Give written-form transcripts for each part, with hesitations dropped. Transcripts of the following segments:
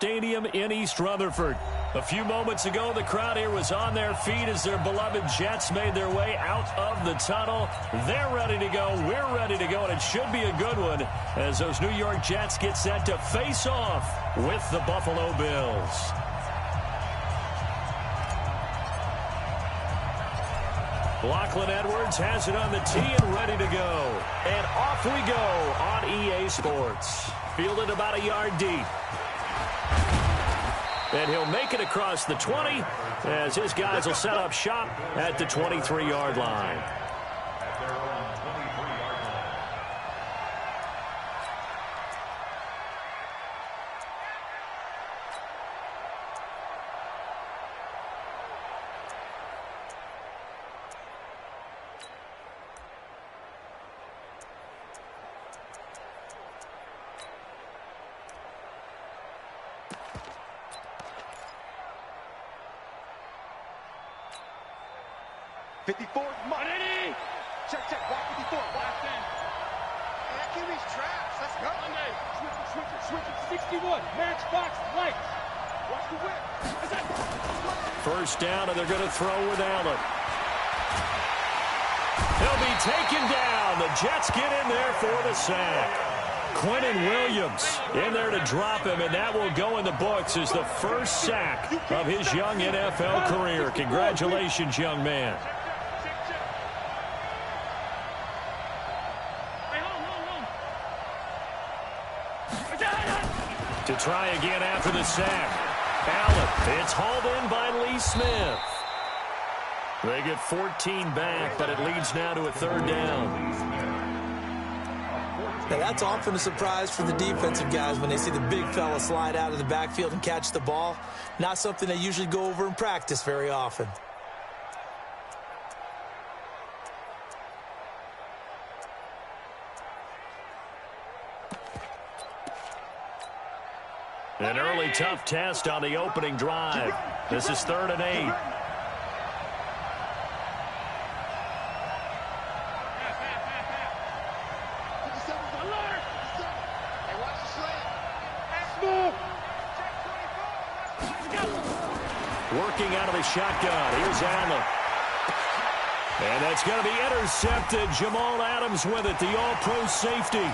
Stadium in East Rutherford. A few moments ago, the crowd here was on their feet as their beloved Jets made their way out of the tunnel. They're ready to go. We're ready to go, and it should be a good one as those New York Jets get set to face off with the Buffalo Bills. Lachlan Edwards has it on the tee and ready to go. And off we go on EA Sports. Fielded about a yard deep. And he'll make it across the 20 as his guys will set up shop at the 23-yard line. Money! Check, block 54, block 10. That QB's trash, let's go. Monday, switch it, 61, matchbox, lights. Watch the whip. First down, and they're going to throw with Allen. He'll be taken down. The Jets get in there for the sack. Quentin Williams in there to drop him, and that will go in the books as the first sack of his young NFL career. Congratulations, young man. To try again after the sack. Allen, it's hauled in by Lee Smith. They get 14 back, but it leads now to a third down. Now that's often a surprise for the defensive guys when they see the big fella slide out of the backfield and catch the ball. Not something they usually go over in practice very often. An early tough test on the opening drive. This is 3rd and 8. Working out of the shotgun. Here's Allen. And that's going to be intercepted. Jamal Adams with it, the all-pro safety.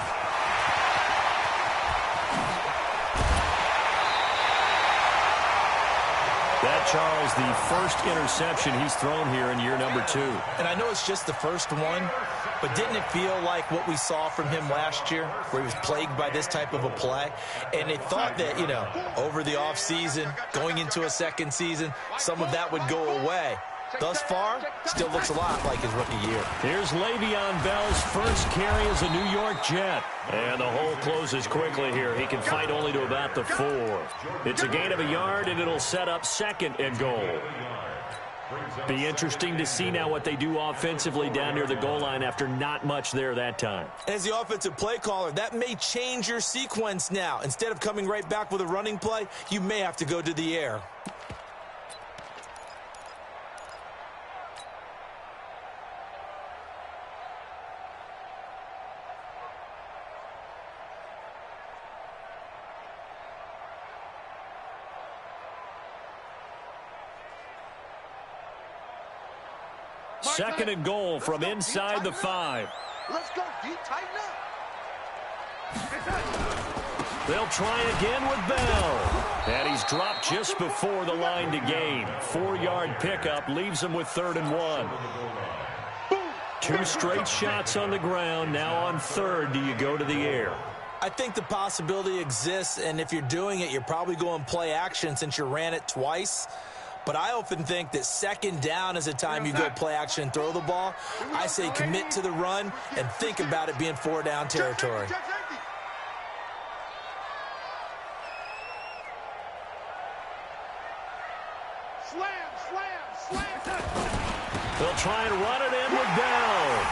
That, Charles, the first interception he's thrown here in year number 2. And I know it's just the first one, but didn't it feel like what we saw from him last year, where he was plagued by this type of a play? And they thought that, you know, over the offseason, going into a second season, some of that would go away. Thus far, still looks a lot like his rookie year. Here's Le'Veon Bell's first carry as a New York Jet. And the hole closes quickly here. He can fight only to about the 4. It's a gain of a yard, and it'll set up 2nd and goal. Be interesting to see now what they do offensively down near the goal line after not much there that time. As the offensive play caller, that may change your sequence now. Instead of coming right back with a running play, you may have to go to the air. Second and goal from inside the 5. Let's go, deep, tighten up. They'll try again with Bell. And he's dropped just before the line to gain. 4-yard pickup leaves him with 3rd and 1. 2 straight shots on the ground. Now on 3rd, do you go to the air? I think the possibility exists, and if you're doing it, you're probably going play action since you ran it twice. But I often think that 2nd down is a time you go play action and throw the ball. I say commit to the run and think about it being 4-down territory. They'll try and run it in with Bell.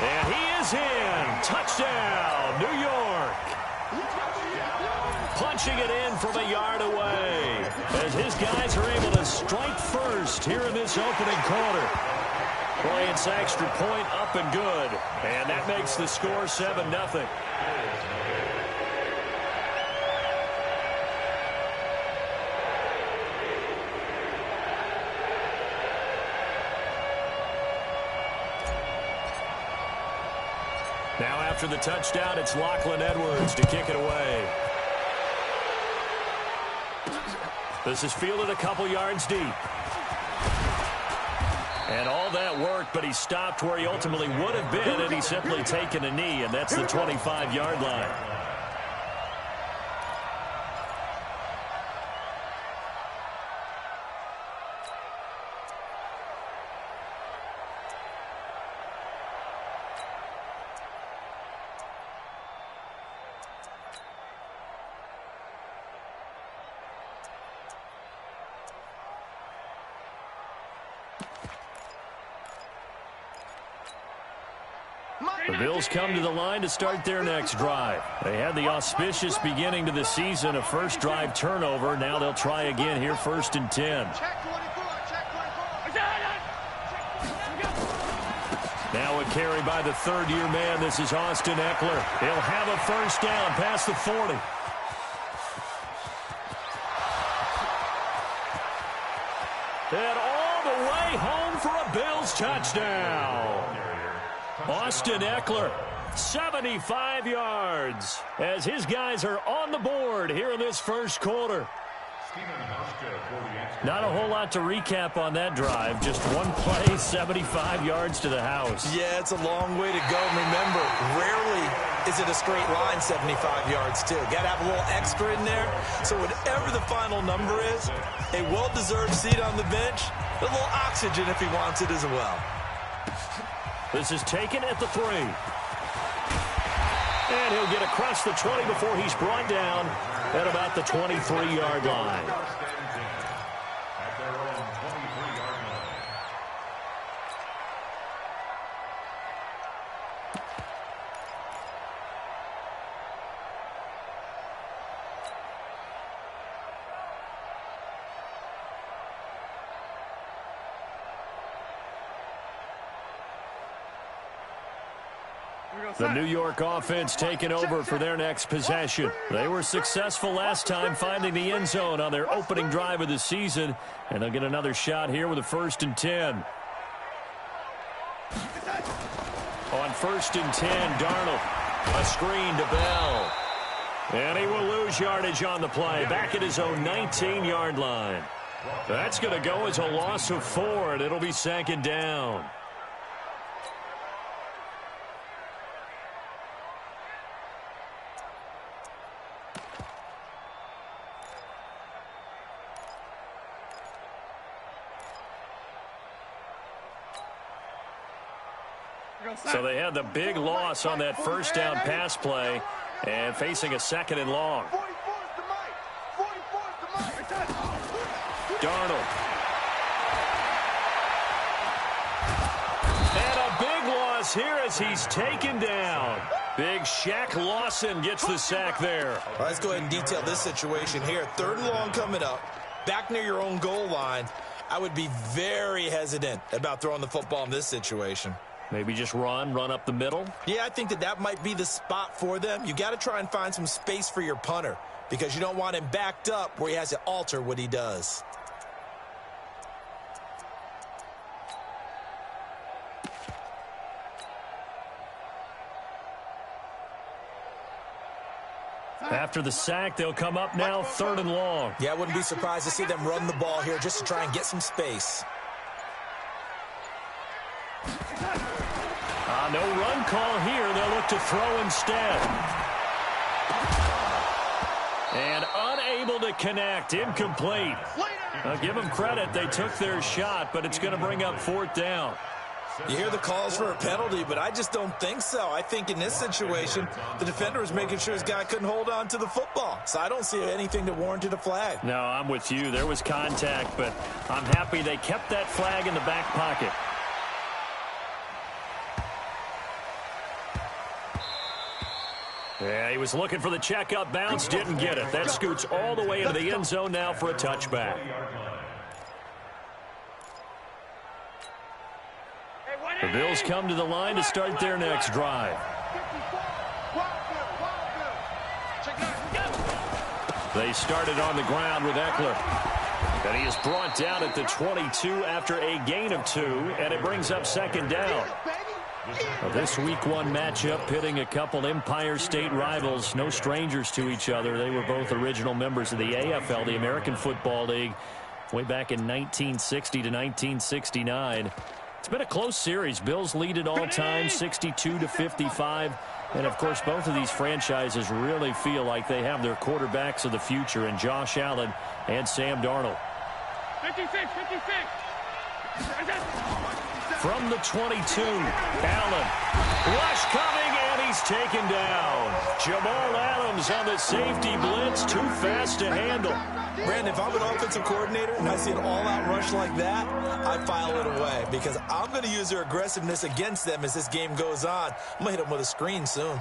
And he is in. Touchdown, New York. Punching it in from a yard away as his guys are able to strike first here in this opening quarter. Playing extra point up and good. And that makes the score 7-0. Now after the touchdown, it's Lachlan Edwards to kick it away. This is fielded a couple yards deep. And all that worked, but he stopped where he ultimately would have been had he simply taken a knee, and that's the 25-yard line. The Bills come to the line to start their next drive. They had the auspicious beginning to the season, a first drive turnover. Now they'll try again here, 1st and 10. Now a carry by the third-year man. This is Austin Eckler. He'll have a first down past the 40. And all the way home for a Bills touchdown. Austin Eckler, 75 yards, as his guys are on the board here in this first quarter. Not a whole lot to recap on that drive. Just one play, 75 yards to the house. Yeah, it's a long way to go. Remember, rarely is it a straight line 75 yards, too. Got to have a little extra in there. So whatever the final number is, a well-deserved seat on the bench, a little oxygen if he wants it as well. This is taken at the 3. And he'll get across the 20 before he's brought down at about the 23-yard line. The New York offense taking over for their next possession. They were successful last time finding the end zone on their opening drive of the season, and they'll get another shot here with a 1st and 10. On 1st and 10, Darnold. A screen to Bell. And he will lose yardage on the play, back at his own 19-yard line. That's going to go as a loss of 4, and it'll be 2nd down. So they had the big loss on that first down pass play and facing a 2nd and long. Darnold. And a big loss here as he's taken down. Big Shaq Lawson gets the sack there. All right, let's go ahead and detail this situation here. 3rd and long coming up, back near your own goal line. I would be very hesitant about throwing the football in this situation. Maybe just run up the middle? Yeah, I think that might be the spot for them. You got to try and find some space for your punter because you don't want him backed up where he has to alter what he does. After the sack, they'll come up now 3rd and long. Yeah, I wouldn't be surprised to see them run the ball here just to try and get some space. No run call here. They'll look to throw instead. And unable to connect. Incomplete. I'll give them credit. They took their shot, but it's going to bring up 4th down. You hear the calls for a penalty, but I just don't think so. I think in this situation, the defender was making sure his guy couldn't hold on to the football. So I don't see anything that warranted a flag. No, I'm with you. There was contact, but I'm happy they kept that flag in the back pocket. Yeah, he was looking for the checkup bounce, didn't get it. That scoots all the way into the end zone now for a touchback. The Bills come to the line to start their next drive. They started on the ground with Eckler. And he is brought down at the 22 after a gain of 2, and it brings up 2nd down. Well, this week one matchup pitting a couple Empire State rivals, no strangers to each other. They were both original members of the AFL, the American Football League, way back in 1960 to 1969. It's been a close series. Bills lead it all time, 62-55. And, of course, both of these franchises really feel like they have their quarterbacks of the future in Josh Allen and Sam Darnold. 56. From the 22, Allen. Rush coming, and he's taken down. Jamal Adams on the safety blitz, too fast to handle. Brandon, if I'm an offensive coordinator and I see an all-out rush like that, I file it away because I'm going to use their aggressiveness against them as this game goes on. I'm going to hit them with a screen soon.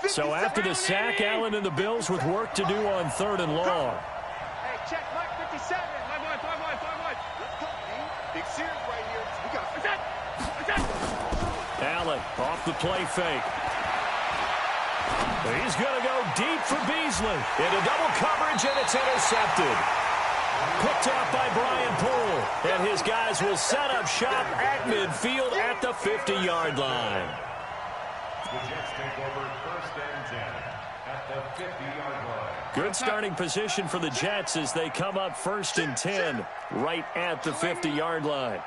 So after the sack, Allen and the Bills with work to do on 3rd and long. Hey, check Mike 57. 5-1. Let's go, man. Big series right here. We got Allen off the play fake. He's going to go deep for Beasley. Into double coverage, and it's intercepted. Picked off by Brian Poole. And his guys will set up shop at midfield at the 50-yard line. The Jets take over 1st and 10 at the 50-yard line. Good starting position for the Jets as they come up 1st and 10 right at the 50-yard line.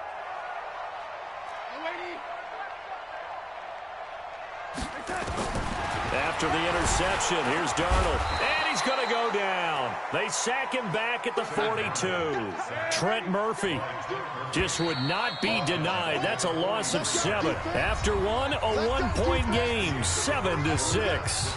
After the interception, here's Darnold. And he's going to go down. They sack him back at the 42. Trent Murphy just would not be denied. That's a loss of 7. After one, a 1-point game, 7-6.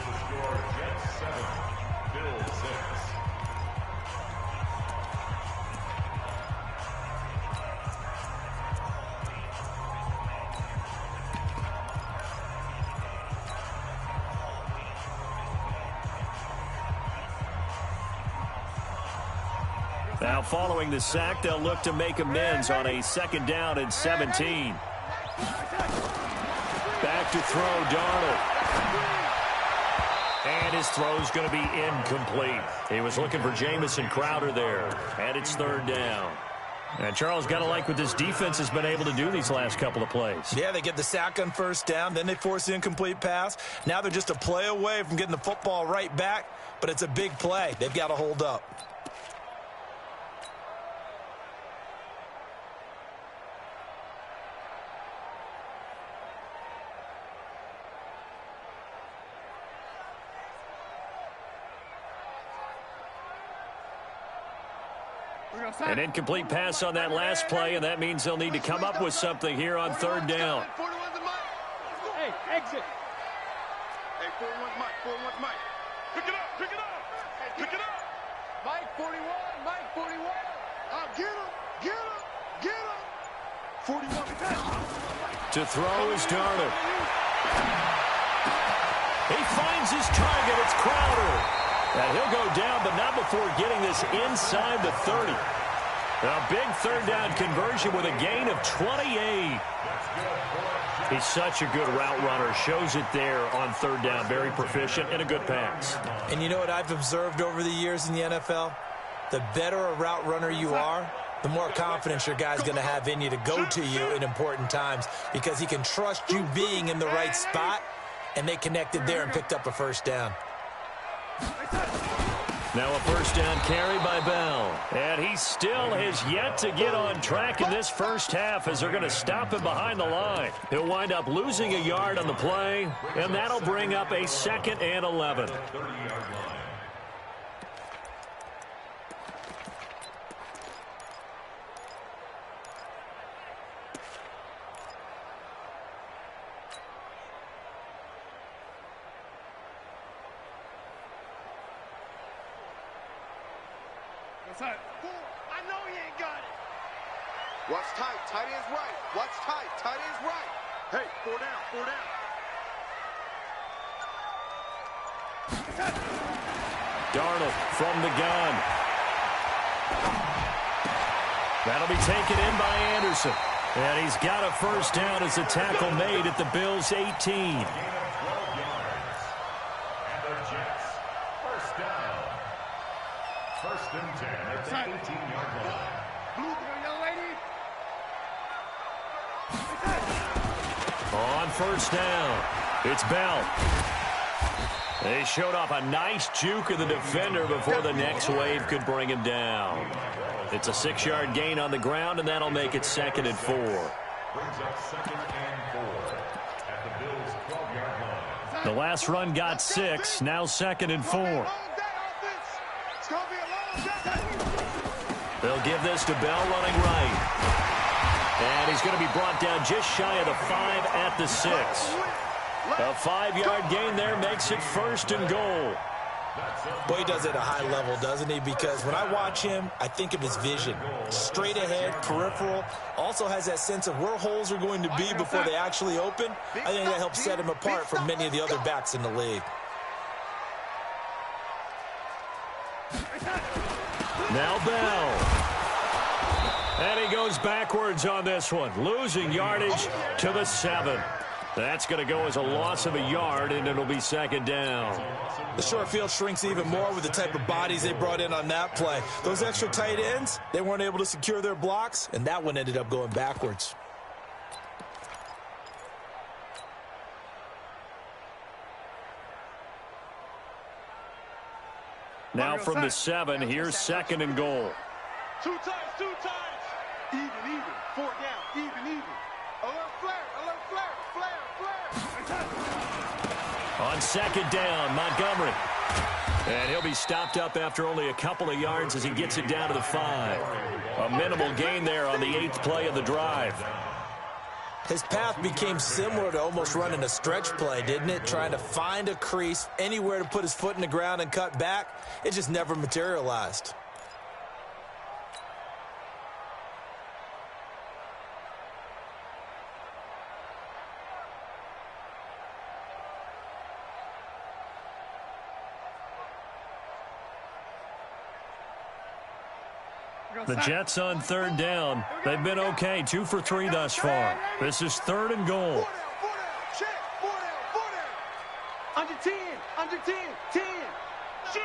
Now following the sack, they'll look to make amends on a 2nd down and 17. Back to throw, Darnold. And his throw's going to be incomplete. He was looking for Jamison Crowder there. And it's 3rd down. And Charles, got to like what this defense has been able to do these last couple of plays. Yeah, they get the sack on 1st down, then they force the incomplete pass. Now they're just a play away from getting the football right back, but it's a big play. They've got to hold up. An incomplete pass on that last play, and that means they'll need to come up with something here on 3rd down. Hey, exit. Hey, 41's Mike. Pick it up. Pick it up. Mike 41. Get him. 41. To throw is Darnold. He finds his target. It's Crowder. And he'll go down, but not before getting this inside the 30. A big 3rd down conversion with a gain of 28. He's such a good route runner. Shows it there on 3rd down. Very proficient and a good pass. And you know what I've observed over the years in the NFL? The better a route runner you are, the more confidence your guy's going to have in you to go to you in important times because he can trust you being in the right spot, and they connected there and picked up a 1st down. Now a 1st down carry by Bell. And he still has yet to get on track in this 1st half as they're going to stop him behind the line. He'll wind up losing a yard on the play, and that'll bring up a 2nd and 11. I know he ain't got it. Watch tight. Tight end's right. Watch tight. Tight end's right. Hey, 4 down. Darnold from the gun. That'll be taken in by Anderson. And he's got a first down as a tackle made at the Bills' 18. Gain of 12 yards. And the Jets, first down. First and 10 at the 18-yard line. Blue, young lady. On first down, it's Bell. They showed off a nice juke of the defender before the next wave could bring him down. It's a 6-yard gain on the ground, and that'll make it 2nd and 4. Brings up 2nd and 4 at the Bills' 12-yard line. The last run got 6, now 2nd and 4. They'll give this to Bell running right. And he's going to be brought down just shy of the 5 at the 6. A 5-yard gain there makes it 1st and goal. Boy, he does it at a high level, doesn't he? Because when I watch him, I think of his vision. Straight ahead, peripheral. Also has that sense of where holes are going to be before they actually open. I think that helps set him apart from many of the other backs in the league. Now Bell. And he goes backwards on this one, losing yardage to the 7. That's going to go as a loss of a yard, and it'll be 2nd down. The short field shrinks even more with the type of bodies they brought in on that play. Those extra tight ends, they weren't able to secure their blocks, and that one ended up going backwards. Now from the 7, here's 2nd and goal. 2 times, 2 times. Even. 4 down, even. Alert flare, flare. On 2nd down, Montgomery. And he'll be stopped up after only a couple of yards as he gets it down to the 5. A minimal gain there on the 8th play of the drive. His path became similar to almost running a stretch play, didn't it? Trying to find a crease, anywhere to put his foot in the ground and cut back. It just never materialized. The Jets on 3rd down. They've been okay, 2 for 3 thus far. This is 3rd and goal. 4 down, check, 4 down. Under 10, 10. Shoot.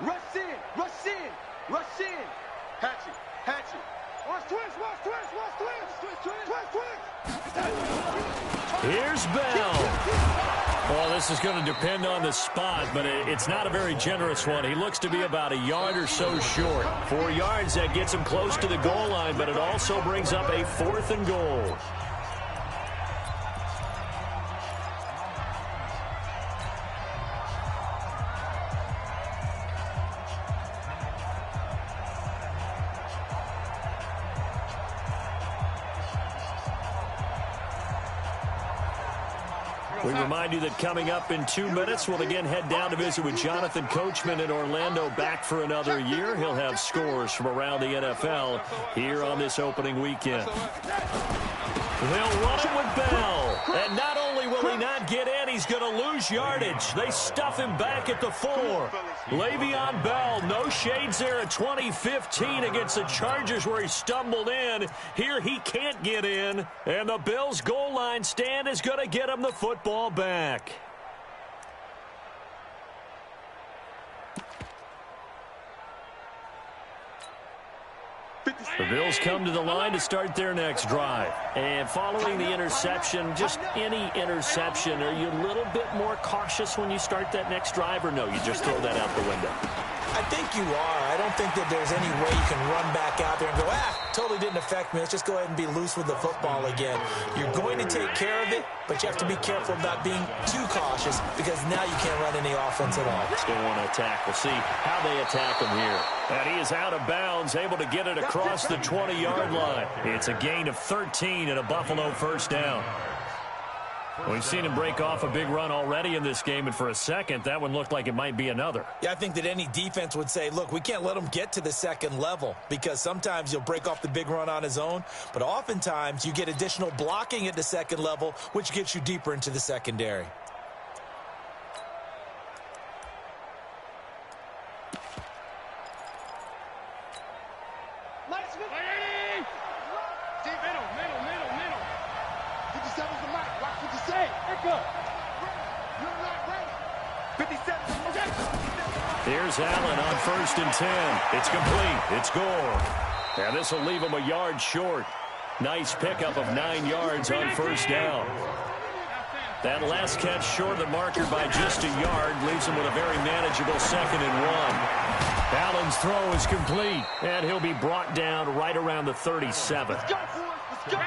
Rush in. Hatchet. Watch twist. Here's Bell. Well, this is going to depend on the spot, but it's not a very generous one. He looks to be about a yard or so short. 4 yards, that gets him close to the goal line, but it also brings up a 4th and goal. We remind you that coming up in 2 minutes, we'll again head down to visit with Jonathan Coachman in Orlando, back for another year. He'll have scores from around the NFL here on this opening weekend. They'll run it with Bell. And not only will he not get in, he's going to lose yardage. They stuff him back at the 4. Le'Veon Bell, no shades there at 2015 against the Chargers where he stumbled in. Here he can't get in, and the Bills' goal line stand is going to get him the football back. The Bills come to the line to start their next drive. And following the interception, just any interception, are you a little bit more cautious when you start that next drive, or no, you just throw that out the window? I think you are. I don't think that there's any way you can run back out there and go, totally didn't affect me. Let's just go ahead and be loose with the football again. You're going to take care of it, but you have to be careful about being too cautious because now you can't run any offense at all. Still want to attack. We'll see how they attack him here. And he is out of bounds, able to get it across the 20-yard line. It's a gain of 13 and a Buffalo first down. We've seen him break off a big run already in this game, and for a second, that one looked like it might be another. Yeah, I think that any defense would say, look, we can't let him get to the second level because sometimes he'll break off the big run on his own, but oftentimes you get additional blocking at the second level, which gets you deeper into the secondary. Back up. You're not ready. 57. Here's Allen on 1st and 10. It's complete. It's Gore. And this will leave him a yard short. Nice pickup of 9 yards on 1st down. That last catch short of the marker by just a yard leaves him with a very manageable 2nd and 1. Allen's throw is complete, and he'll be brought down right around the 37. Let's go, boys. Let's go.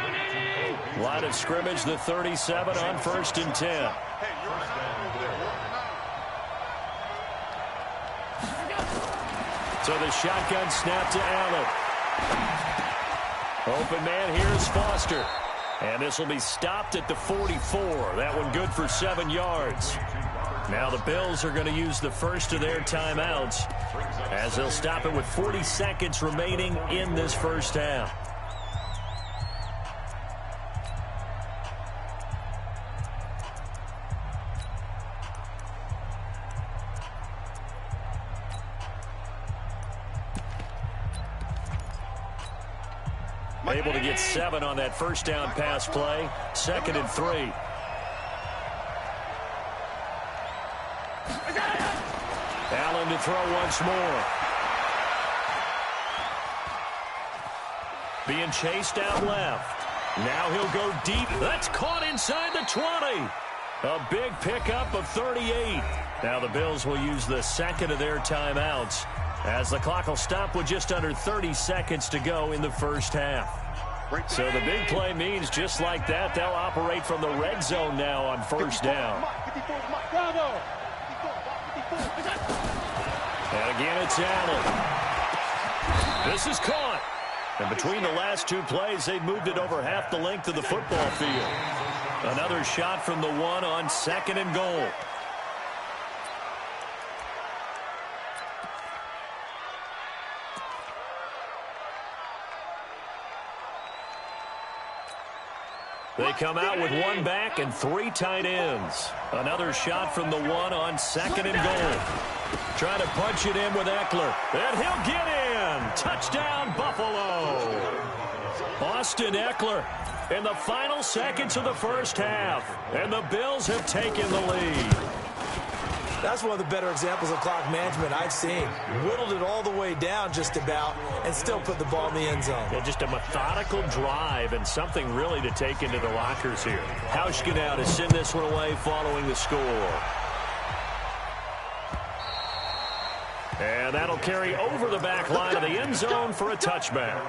Line of scrimmage, the 37 on 1st and 10. So the shotgun snap to Allen. Open man, here's Foster. And this will be stopped at the 44. That one good for 7 yards. Now the Bills are going to use the first of their timeouts as they'll stop it with 40 seconds remaining in this first half. Able to get 7 on that first down pass play. 2nd and 3. Allen to throw once more. Being chased out left. Now he'll go deep. That's caught inside the 20. A big pickup of 38. Now the Bills will use the second of their timeouts as the clock will stop with just under 30 seconds to go in the first half. So the big play means just like that, they'll operate from the red zone now on 1st down. And again, it's Allen. This is caught. And between the last 2 plays, they've moved it over half the length of the football field. Another shot from the 1 on 2nd and goal. They come out with 1 back and 3 tight ends. Another shot from the 1 on 2nd and goal. Trying to punch it in with Eckler. And he'll get in. Touchdown, Buffalo. Austin Eckler in the final seconds of the first half. And the Bills have taken the lead. That's one of the better examples of clock management I've seen. Whittled it all the way down just about and still put the ball in the end zone. Yeah, just a methodical drive and something really to take into the lockers here. Hauschka now to send this one away following the score. And that'll carry over the back line of the end zone for a touchback.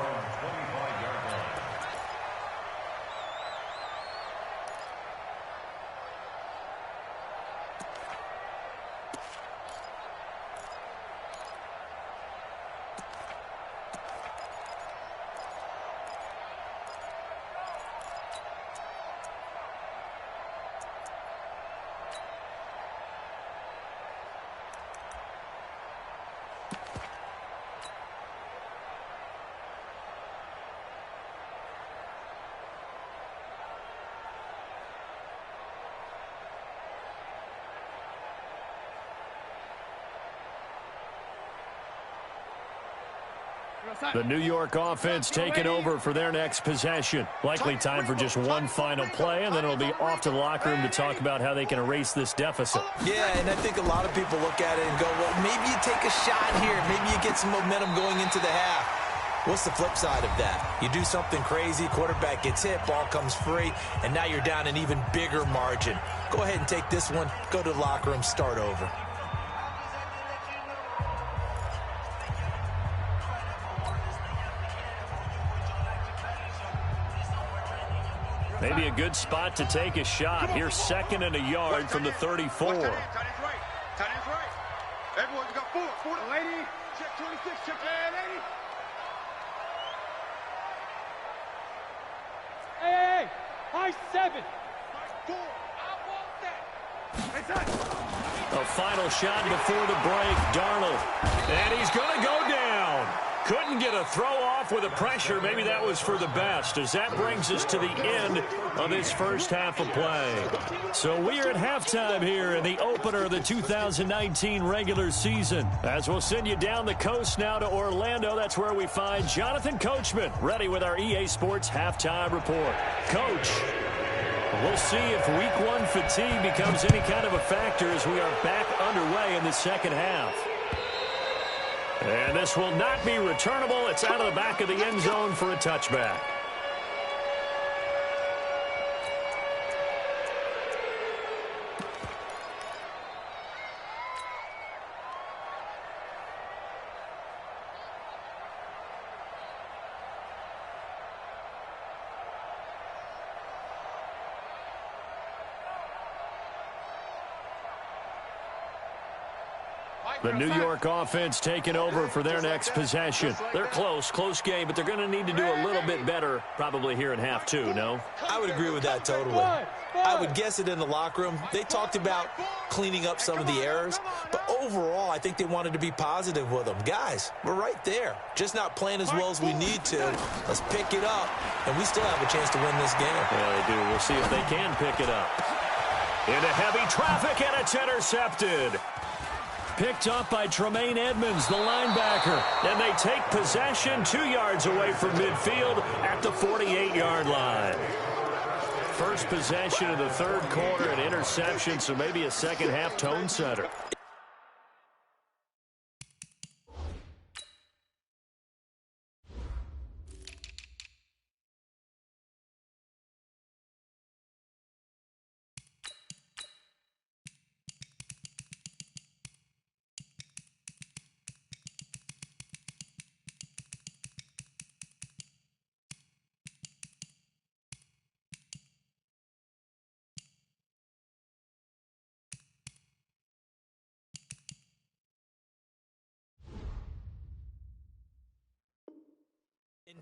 The New York offense taking over for their next possession. Likely time for just one final play, and then it'll be off to the locker room to talk about how they can erase this deficit. Yeah, and I think a lot of people look at it and go, well, maybe you take a shot here. Maybe you get some momentum going into the half. What's the flip side of that? You do something crazy, quarterback gets hit, ball comes free, and now you're down an even bigger margin. Go ahead and take this one, go to the locker room, start over. Maybe a good spot to take a shot. Here's 2nd and a yard from the 34. Tight ends right. Tight ends right. Everyone's got 4. 4 to lady. Check 26. Check lady. Hey, high 7. 4. I want that. A final shot before the break. Darnold. And he's going to go down. Couldn't get a throw off with the pressure. Maybe that was for the best, as that brings us to the end of this first half of play. So we are at halftime here in the opener of the 2019 regular season. As we'll send you down the coast now to Orlando, that's where we find Jonathan Coachman ready with our EA Sports halftime report. Coach. We'll see if week one fatigue becomes any kind of a factor as we are back underway in the second half. And this will not be returnable. It's out of the back of the end zone for a touchback. The New York offense taking over for their next possession. They're close game, but they're going to need to do a little bit better probably here in half two, no? I would agree with that totally. I would guess it in the locker room. They talked about cleaning up some of the errors, but overall, I think they wanted to be positive with them. Guys, we're right there. Just not playing as well as we need to. Let's pick it up, and we still have a chance to win this game. Yeah, they do. We'll see if they can pick it up. Into heavy traffic, and it's intercepted. Picked up by Tremaine Edmonds, the linebacker. And they take possession 2 yards away from midfield at the 48-yard line. First possession of the third quarter, an interception, so maybe a second-half tone setter.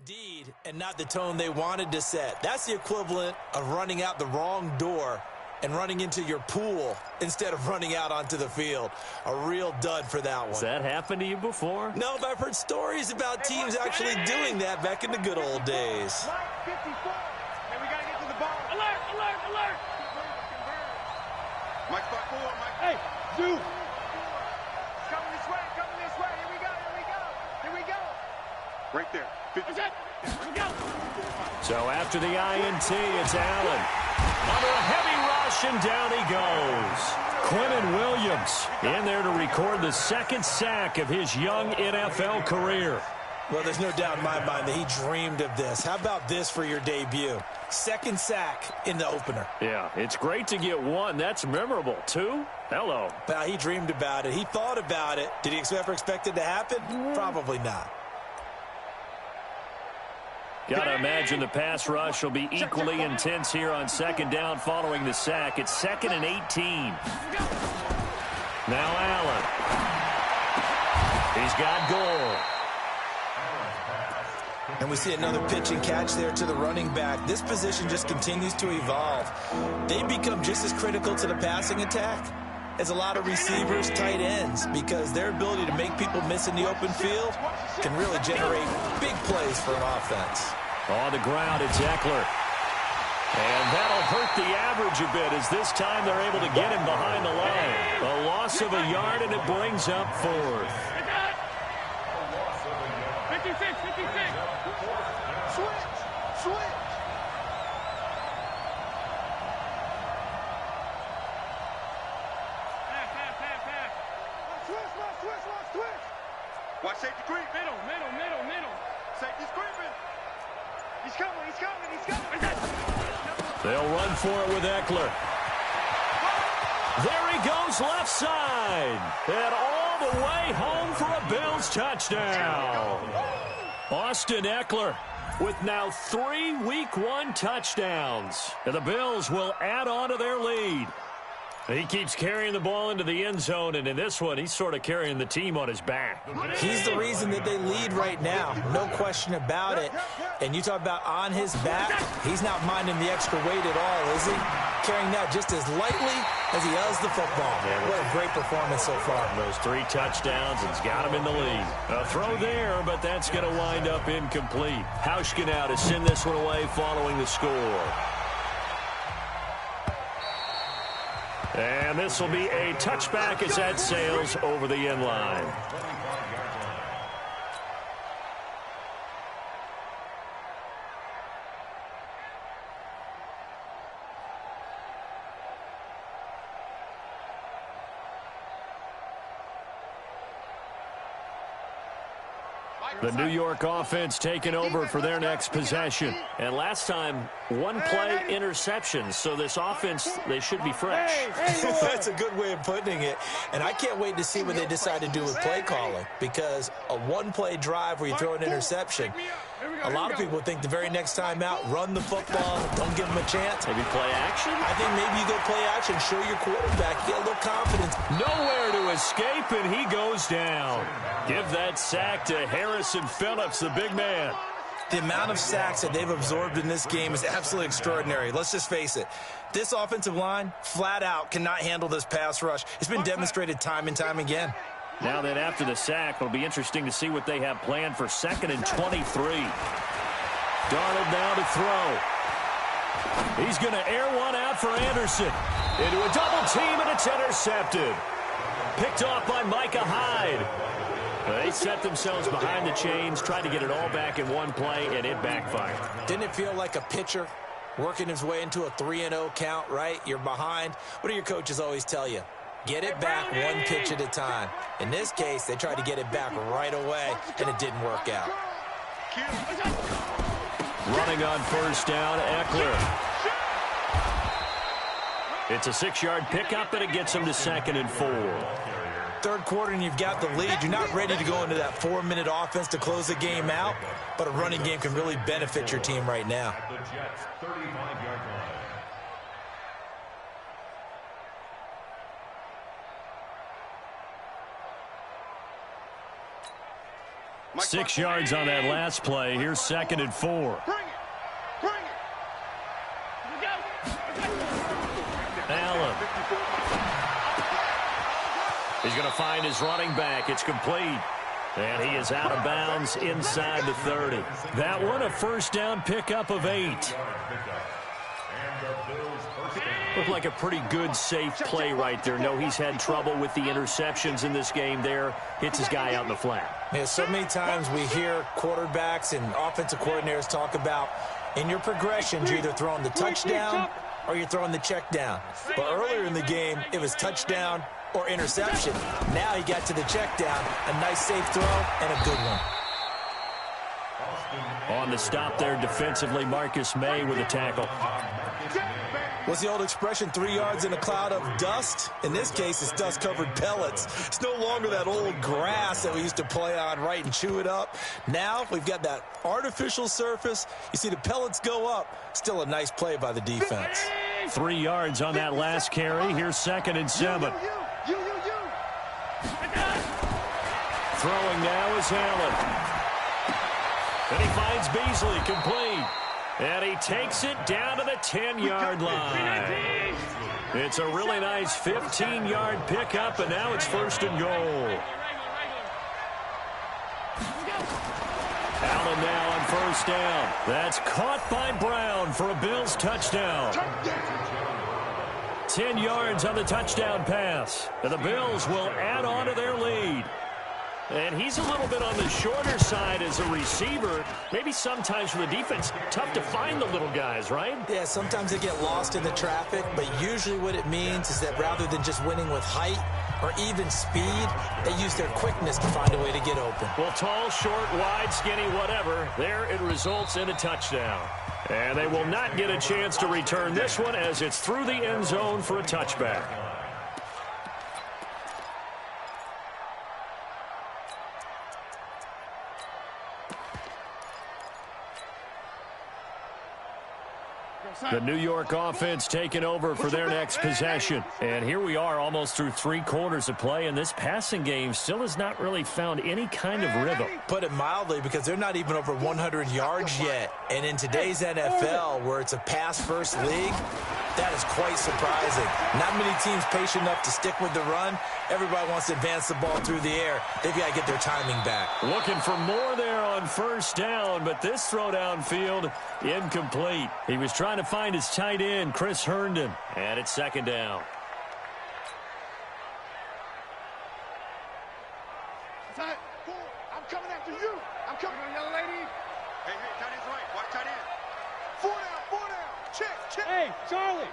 Indeed, and not the tone they wanted to set. That's the equivalent of running out the wrong door and running into your pool instead of running out onto the field. A real dud for that one. Has that happened to you before? No, but I've heard stories about teams actually doing that back in the good old days. Mike 54. Hey, we got to get to the ball. Alert, alert, alert. Mike 54, Mike. Hey, Zoo. Coming this way, coming this way. Here we go, here we go. Here we go. Right there. Here we go. So after the INT, it's Allen. Under a heavy rush, and down he goes. Quinnen Williams in there to record the second sack of his young NFL career. Well, there's no doubt in my mind that he dreamed of this. How about this for your debut? Second sack in the opener. Yeah, it's great to get one. That's memorable. Two? Hello. Well, he dreamed about it. He thought about it. Did he ever expect it to happen? Probably not. Got to imagine the pass rush will be equally intense here on second down following the sack. It's 2nd and 18. Now Allen. He's got Gore. And we see another pitch and catch there to the running back. This position just continues to evolve. They become just as critical to the passing attack as a lot of receivers, tight ends, because their ability to make people miss in the open field can really generate big plays for an offense. On the ground, it's Eckler. And that'll hurt the average a bit as this time they're able to get him behind the line. A loss of a yard, and it brings up 4th. 56, 56. Switch. Switch. Watch safety creep. Middle. Safety's creeping. He's coming. They'll run for it with Eckler. There he goes left side. And all the way home for a Bills touchdown. Austin Eckler with now 3 Week 1 touchdowns. And the Bills will add on to their lead. He keeps carrying the ball into the end zone, and in this one, he's sort of carrying the team on his back. He's the reason that they lead right now. No question about it. And you talk about on his back, he's not minding the extra weight at all, is he? Carrying that just as lightly as he does the football. Yeah, what a great performance so far. Those 3 touchdowns, it's got him in the lead. A throw there, but that's going to wind up incomplete. Hauschka now to send this one away following the score. And this will be a touchback as that sails over the end line. The New York offense taking over for their next possession. And last time, one play interception. So this offense, they should be fresh. That's a good way of putting it. And I can't wait to see what they decide to do with play calling, because a one-play drive where you throw an interception, a lot of people think the very next time out, run the football, don't give them a chance. Maybe play action? I think maybe you go play action, show your quarterback, you get a little confidence. Nowhere to escape, and he goes down. Give that sack to Harrison Phillips, the big man. The amount of sacks that they've absorbed in this game is absolutely extraordinary. Let's just face it. This offensive line, flat out, cannot handle this pass rush. It's been demonstrated time and time again. Now that after the sack, it'll be interesting to see what they have planned for 2nd and 23. Darnold now to throw. He's going to air one out for Anderson. Into a double team, and it's intercepted. Picked off by Micah Hyde. They set themselves behind the chains, tried to get it all back in one play, and it backfired. Didn't it feel like a pitcher working his way into a 3-0 count, right? You're behind. What do your coaches always tell you? Get it back one pitch at a time. In this case, they tried to get it back right away, and it didn't work out. Running on first down, Eckler. It's a 6-yard pickup, and it gets him to 2nd and 4. Third quarter, and you've got the lead. You're not ready to go into that 4-minute offense to close the game out, but a running game can really benefit your team right now. The Jets, 35-yard line. 6 yards on that last play. Here's 2nd and 4. Allen. He's going to find his running back. It's complete. And he is out of bounds inside the 30. That one, a first down pickup of 8. Looked like a pretty good, safe play right there. No, he's had trouble with the interceptions in this game there. Hits his guy out in the flat. Yeah, so many times we hear quarterbacks and offensive coordinators talk about in your progressions, you're either throwing the touchdown or you're throwing the check down. But earlier in the game, it was touchdown or interception. Now he got to the check down. A nice safe throw and a good one. On the stop there defensively, Marcus May with a tackle. What's the old expression, 3 yards in a cloud of dust? In this case, it's dust-covered pellets. It's no longer that old grass that we used to play on, right, and chew it up. Now we've got that artificial surface. You see the pellets go up. Still a nice play by the defense. 3 yards on that last carry. Here's 2nd and 7. Throwing now is Allen. And he finds Beasley complete. And he takes it down to the 10-yard line. It's a really nice 15-yard pickup, and now it's 1st and goal. Allen now on first down. That's caught by Brown for a Bills touchdown. 10 yards on the touchdown pass. And the Bills will add on to their lead. And he's a little bit on the shorter side as a receiver. Maybe sometimes for the defense, tough to find the little guys, right? Yeah, sometimes they get lost in the traffic, but usually what it means is that rather than just winning with height or even speed, they use their quickness to find a way to get open. Well, tall, short, wide, skinny, whatever, there it results in a touchdown. And they will not get a chance to return this one as it's through the end zone for a touchback. The New York offense taking over for their next possession. And here we are almost through 3 quarters of play, and this passing game still has not really found any kind of rhythm. Put it mildly, because they're not even over 100 yards yet. And in today's NFL, where it's a pass-first league, that is quite surprising. Not many teams patient enough to stick with the run. Everybody wants to advance the ball through the air. They've got to get their timing back. Looking for more there on first down, but this throw downfield incomplete. He was trying to find his tight end, Chris Herndon, and it's 2nd down. I'm coming after you. I'm coming, young lady. Hey, tight end's right. Watch tight end. 4 down. Check. Hey, Charlie.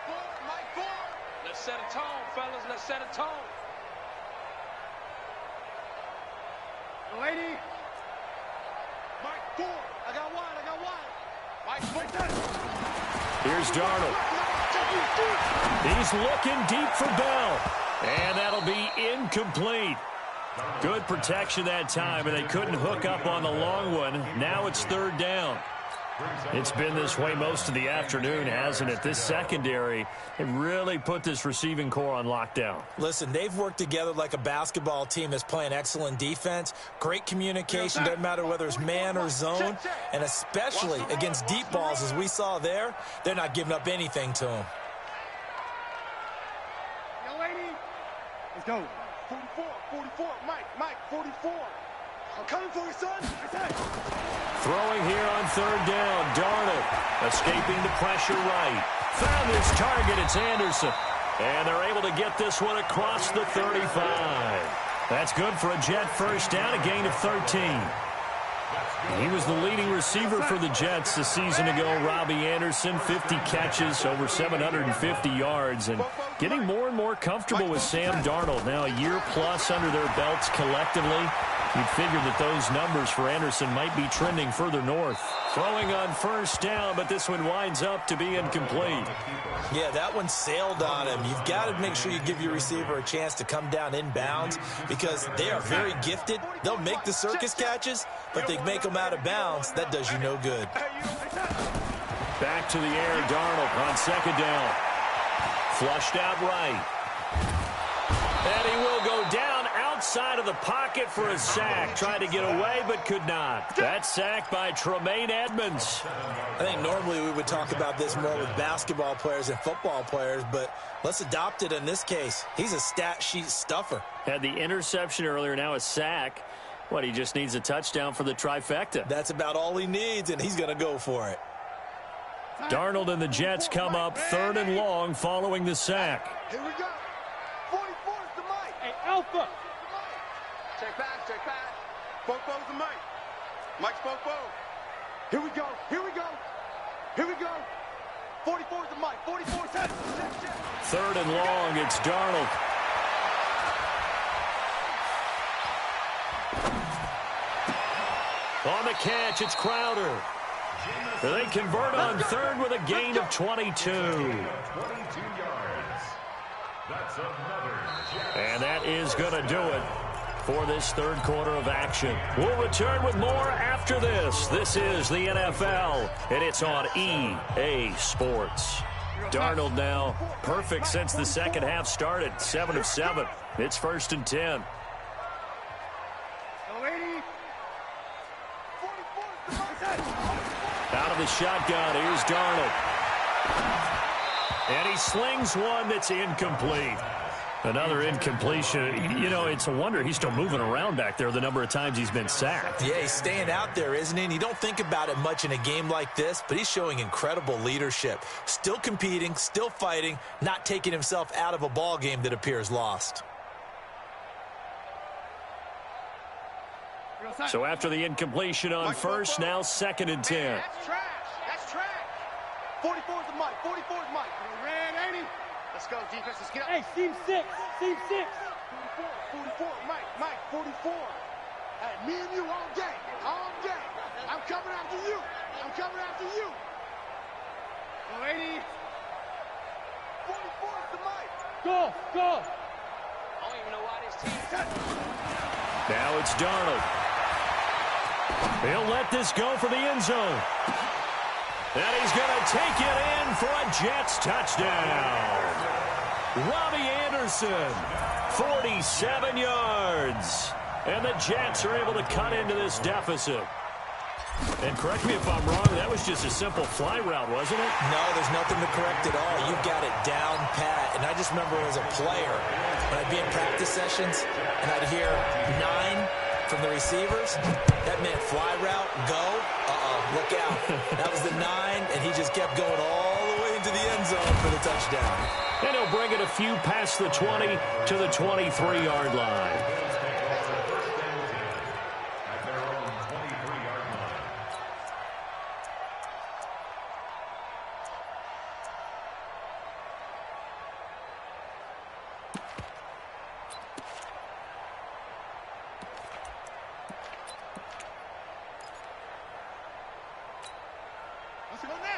4, Mike 4. Let's set a tone, fellas. Let's set a tone. lady. Mike, 4. I got wide. Mike, split that. Here's Darnold. He's looking deep for Bell. And that'll be incomplete. Good protection that time, and they couldn't hook up on the long one. Now it's 3rd down. It's been this way most of the afternoon, hasn't it? This secondary, it really put this receiving core on lockdown. Listen, they've worked together like a basketball team that's playing excellent defense. Great communication, doesn't matter whether it's man or zone. And especially against deep balls, as we saw there, they're not giving up anything to them. Young lady. Let's go. 44, Mike, 44. I'm coming for you, son. Throwing here on 3rd down. Darnold escaping the pressure right. Found his target. It's Anderson. And they're able to get this one across the 35. That's good for a Jet first down, a gain of 13. He was the leading receiver for the Jets a season ago, Robbie Anderson, 50 catches, over 750 yards, and getting more and more comfortable with Sam Darnold. Now a year plus under their belts collectively. You'd figure that those numbers for Anderson might be trending further north. Throwing on 1st down, but this one winds up to be incomplete. Yeah, that one sailed on him. You've got to make sure you give your receiver a chance to come down inbounds because they are very gifted. They'll make the circus catches, but they make them out of bounds. That does you no good. Back to the air, Darnold on 2nd down. Flushed out right. And he will go down outside of the pocket for a sack. Tried to get away, but could not. That sack by Tremaine Edmunds. I think normally we would talk about this more with basketball players and football players, but let's adopt it in this case. He's a stat sheet stuffer. Had the interception earlier, now a sack. What, he just needs a touchdown for the trifecta. That's about all he needs, and he's going to go for it. Darnold and the Jets come up 3rd and long following the sack. Here we go. 44 is the Mike. Hey, Alpha. Check back. Bofo's the Mike. Mike's Bofo. Here we go. 44 is the Mike. 44 is check. 3rd and long, it's Darnold. On the catch, it's Crowder. They convert on 3rd with a gain of 22. And that is going to do it for this 3rd quarter of action. We'll return with more after this. This is the NFL, and it's on EA Sports. Darnold now perfect since the second half started. 7 of 7. It's 1st and 10. Out of the shotgun, here's Darnold. And he slings one that's incomplete. Another incompletion. You know, it's a wonder he's still moving around back there the number of times he's been sacked. Yeah, he's staying out there, isn't he? And you don't think about it much in a game like this, but he's showing incredible leadership. Still competing, still fighting, not taking himself out of a ball game that appears lost. So after the incompletion on 1st, now 2nd and 10. That's trash. 44 is the Mike. 44 is Mike. Ran, ain't he? Let's go, defense. Let's get up. Hey, team 6. 44. Mike, 44. Hey, me and you all day. I'm coming after you. Lady. 44 is the Mike. Go. I don't even know why this team. Now it's Darnold. He'll let this go for the end zone. And he's going to take it in for a Jets touchdown. Robbie Anderson, 47 yards. And the Jets are able to cut into this deficit. And correct me if I'm wrong, that was just a simple fly route, wasn't it? No, there's nothing to correct at all. You got it down pat. And I just remember as a player, when I'd be in practice sessions, and I'd hear 9 from the receivers, that meant fly route, go, look out. That was the 9, and he just kept going all the way into the end zone for the touchdown. And he'll bring it a few past the 20 to the 23-yard line.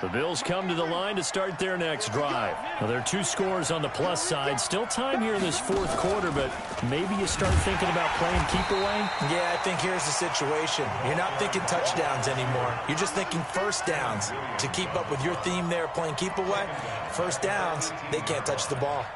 The Bills come to the line to start their next drive. Now, there are 2 scores on the plus side. Still time here in this 4th quarter, but maybe you start thinking about playing keep away? Yeah, I think here's the situation. You're not thinking touchdowns anymore. You're just thinking first downs. To keep up with your theme there, playing keep away, first downs, they can't touch the ball.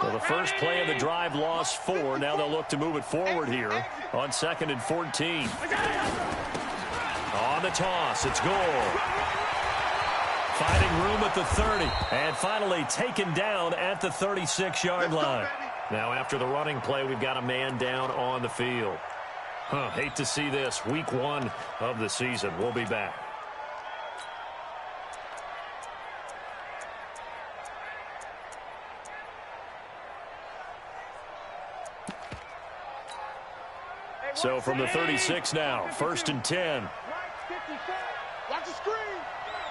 Well, the first play of the drive lost 4. Now they'll look to move it forward here on 2nd and 14. On the toss, it's Gore. Finding room at the 30. And finally taken down at the 36-yard line. Now after the running play, we've got a man down on the field. Hate to see this. Week 1 of the season. We'll be back. So from the 36 now, 1st and 10. Watch the screen.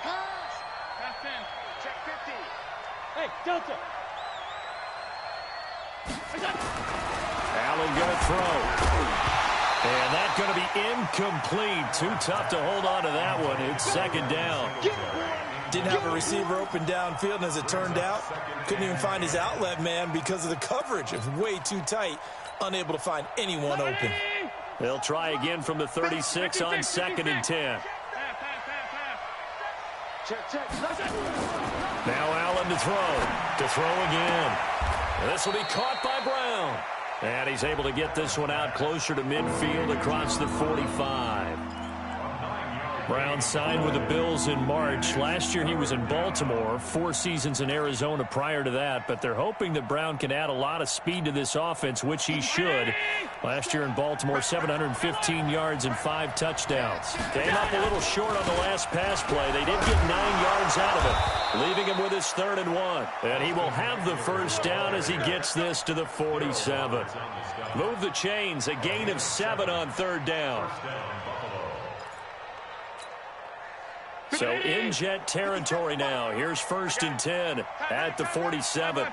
Pass. Pass 10. Check 50. Hey, Delta. Allen going to throw. And that's going to be incomplete. Too tough to hold on to that one. It's 2nd down. Didn't have a receiver open downfield, and as it turned out, couldn't even find his outlet man because of the coverage. It was way too tight, unable to find anyone open. They'll try again from the 36 on 2nd and 10. Now Allen to throw again. This will be caught by Brown. And he's able to get this one out closer to midfield across the 45. Brown signed with the Bills in March. Last year he was in Baltimore, 4 seasons in Arizona prior to that, but they're hoping that Brown can add a lot of speed to this offense, which he should. Last year in Baltimore, 715 yards and 5 touchdowns. Came up a little short on the last pass play. They did get 9 yards out of it, leaving him with his 3rd and 1. And he will have the first down as he gets this to the 47. Move the chains, a gain of 7 on 3rd down. So in Jet territory now. Here's 1st and 10 at the 47.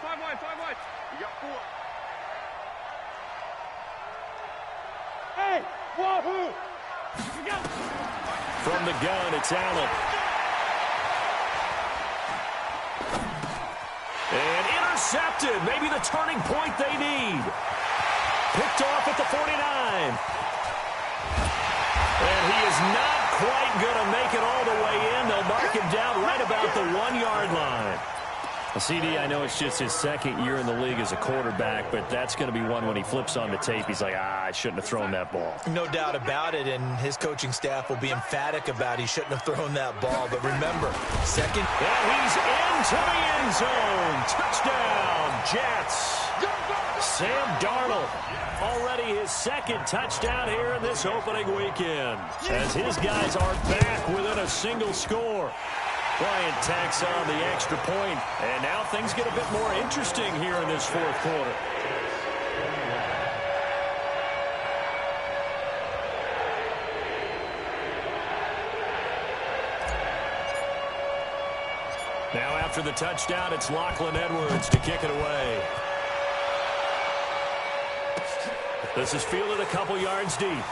Hey, wahoo! From the gun, it's Allen. And intercepted. Maybe the turning point they need. Picked off at the 49. And he is not quite going to make it all the way in. They'll mark him down right about the 1-yard line. CD, I know it's just his 2nd year in the league as a quarterback, but that's going to be one when he flips on the tape. He's like, I shouldn't have thrown that ball. No doubt about it, and his coaching staff will be emphatic about he shouldn't have thrown that ball. But remember, 2nd. And he's into the end zone. Touchdown, Jets. Sam Darnold, already his 2nd touchdown here in this opening weekend, as his guys are back within a single score. Bryant tacks on the extra point, and now things get a bit more interesting here in this 4th quarter. Now after the touchdown, it's Lachlan Edwards to kick it away. This is fielded a couple yards deep.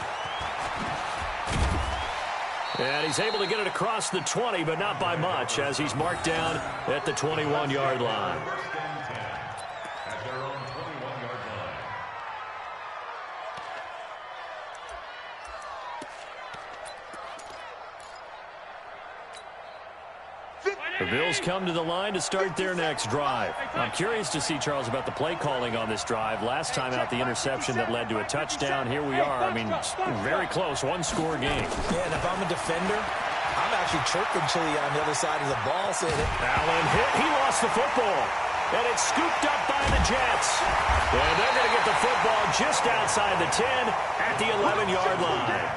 And he's able to get it across the 20, but not by much, as he's marked down at the 21-yard line. The Bills come to the line to start their next drive. I'm curious to see, Charles, about the play calling on this drive. Last time out, the interception that led to a touchdown. Here we are. I mean, very close, 1-score game. Yeah, and if I'm a defender, I'm actually chirping Chili on the other side of the ball, saying it. Allen hit. He lost the football. And it's scooped up by the Jets. And they're going to get the football just outside the 10 at the 11-yard line.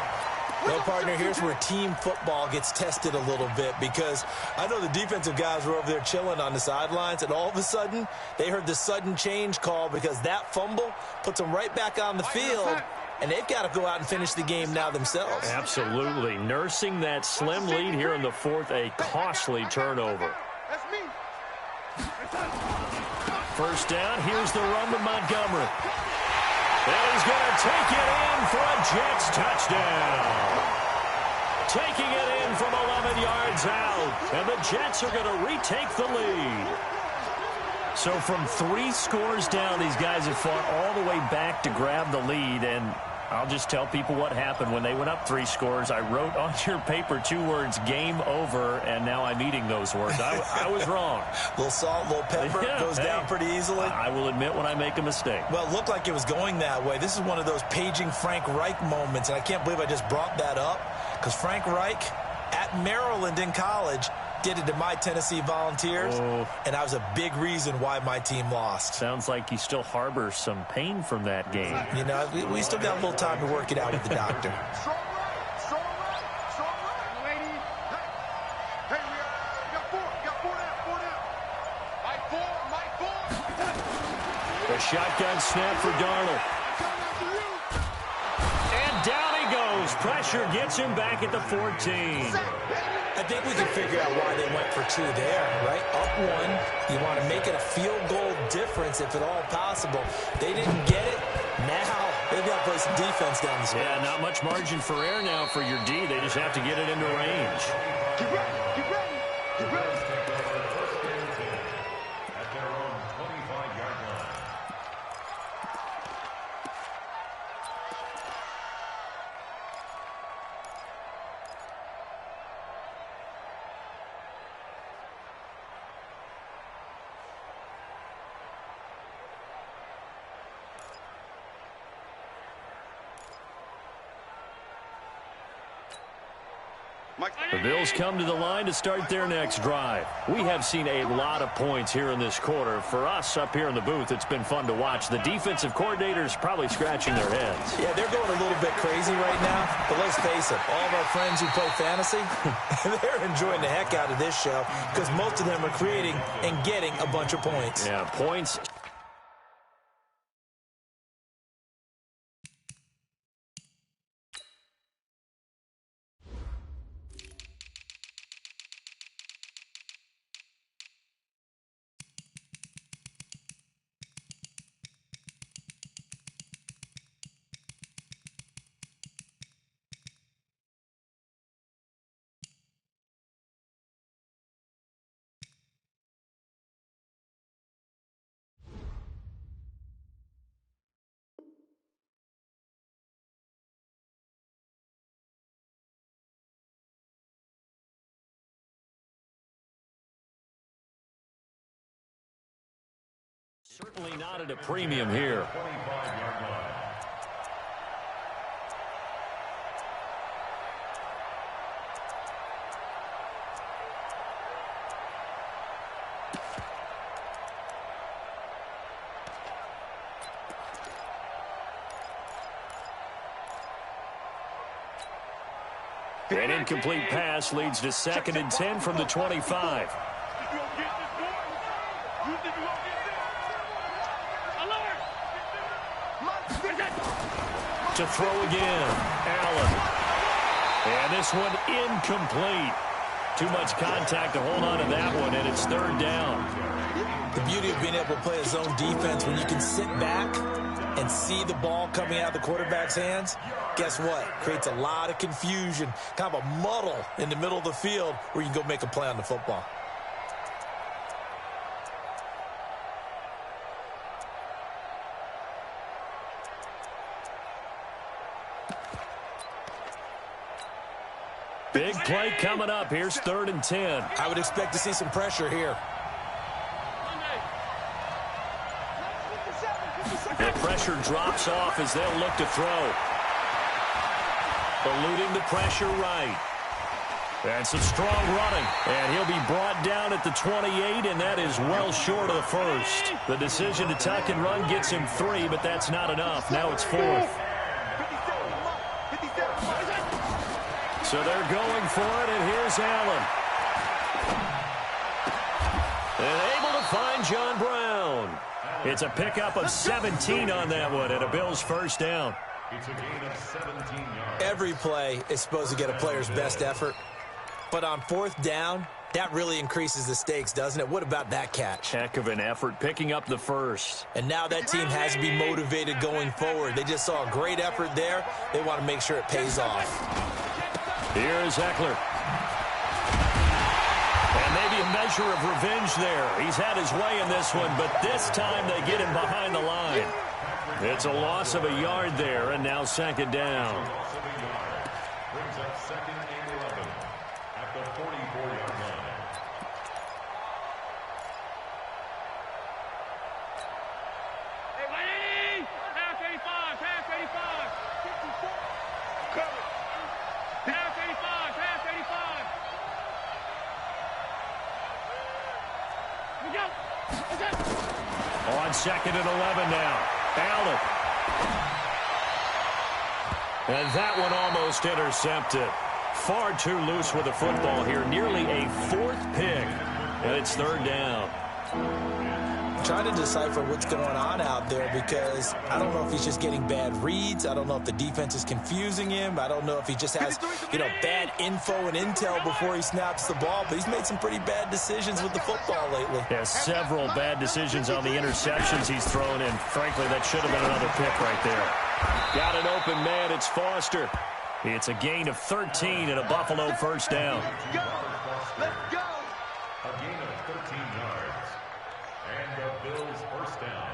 Well, partner, here's where team football gets tested a little bit, because I know the defensive guys were over there chilling on the sidelines, and all of a sudden, they heard the sudden change call because that fumble puts them right back on the field, and they've got to go out and finish the game now themselves. Absolutely. Nursing that slim lead here in the 4th, a costly turnover. That's me. First down, here's the run to Montgomery. And he's going to take it in for a Jets touchdown. Taking it in from 11 yards out. And the Jets are going to retake the lead. So from 3 scores down, these guys have fought all the way back to grab the lead. And I'll just tell people what happened when they went up 3 scores. I wrote on your paper 2 words, game over, and now I'm eating those words. I was wrong. A little salt, a little pepper, goes down pretty easily. I will admit when I make a mistake. Well, it looked like it was going that way. This is one of those paging Frank Reich moments, and I can't believe I just brought that up, because Frank Reich at Maryland in college did it to my Tennessee Volunteers, and that was a big reason why my team lost. Sounds like you still harbor some pain from that game. You know, we still got a little time to work it out with the doctor. Strong right, strong right, strong right. Lady. Hey, we got 4 down. My 4. The shotgun snap for Darnold. And down he goes. Pressure gets him back at the 14. I think we can figure out why they went for 2 there, right? Up 1. You want to make it a field goal difference if at all possible. They didn't get it. Now they've got to play some defense down the stretch. Yeah, not much margin for error now for your D. They just have to get it into range. Get ready, get ready, get ready. At their own 25-yard line. The Bills come to the line to start their next drive. We have seen a lot of points here in this quarter. For us up here in the booth, it's been fun to watch. The defensive coordinators probably scratching their heads. Yeah, they're going a little bit crazy right now. But let's face it, all of our friends who play fantasy, they're enjoying the heck out of this show because most of them are creating and getting a bunch of points. Yeah, points. Certainly not at a premium here. 25-yard line. An incomplete pass leads to 2nd and 10 from the 25. To throw again, Allen. And this one incomplete. Too much contact to hold on to that one, and it's 3rd down. The beauty of being able to play a zone defense when you can sit back and see the ball coming out of the quarterback's hands, guess what? Creates a lot of confusion, kind of a muddle in the middle of the field where you can go make a play on the football. Big play coming up. Here's 3rd and 10. I would expect to see some pressure here. The pressure drops off as they'll look to throw. Eluding the pressure right. And some strong running. And he'll be brought down at the 28, and that is well short of the first. The decision to tuck and run gets him 3, but that's not enough. Now it's 4th. So they're going for it, and here's Allen. And able to find John Brown. It's a pickup of 17 on that one, and a Bills first down. It's a gain of 17 yards. Every play is supposed to get a player's best effort. But on 4th down, That really increases the stakes, doesn't it? What about that catch? Heck of an effort picking up the first. And now that team has to be motivated going forward. They just saw a great effort there. They want to make sure it pays off. Here's Ekeler. And maybe a measure of revenge there. He's had his way in this one, but this time they get him behind the line. It's a loss of a yard there, and now second down. Brings up second and 11 at the 44-yard line. Hey, lady! Pass 85, pass 85. 54. Cover. Pass 85, pass 85. We go. Let's go. On second and 11 now. Allen. And that one almost intercepted. Far too loose with the football here. Nearly a fourth pick. And it's third down. Trying to decipher what's going on out there because I don't know if he's just getting bad reads. I don't know if the defense is confusing him. I don't know if he just has, bad info and intel before he snaps the ball. But he's made some pretty bad decisions with the football lately. Yeah, several bad decisions on the interceptions he's thrown in. Frankly, that should have been another pick right there. Got an open man. It's Foster. It's a gain of 13 and a Buffalo first down. Go. Let's go. A gain of 13 yards. And the Bills first down.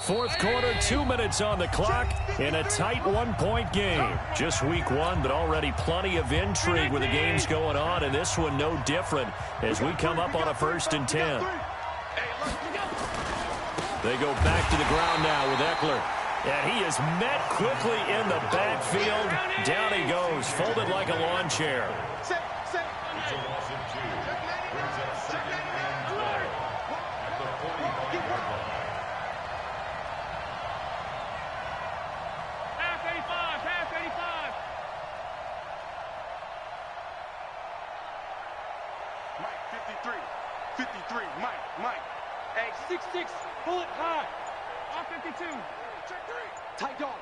Fourth quarter, 2 minutes on the clock in a tight one-point game. Just week one, but already plenty of intrigue with the games going on, and this one no different as we come up on a 1st and 10. They go back to the ground now with Ekeler. And he is met quickly in the backfield. Down he goes, folded like a lawn chair. It's a loss of 2. Brings up second and 12 at the 45-yard line. Pass 85, pass 85. Mike, 53. 53, Mike. Hey, 6'6", pull it high. Off 52. Check 3. Tight dog.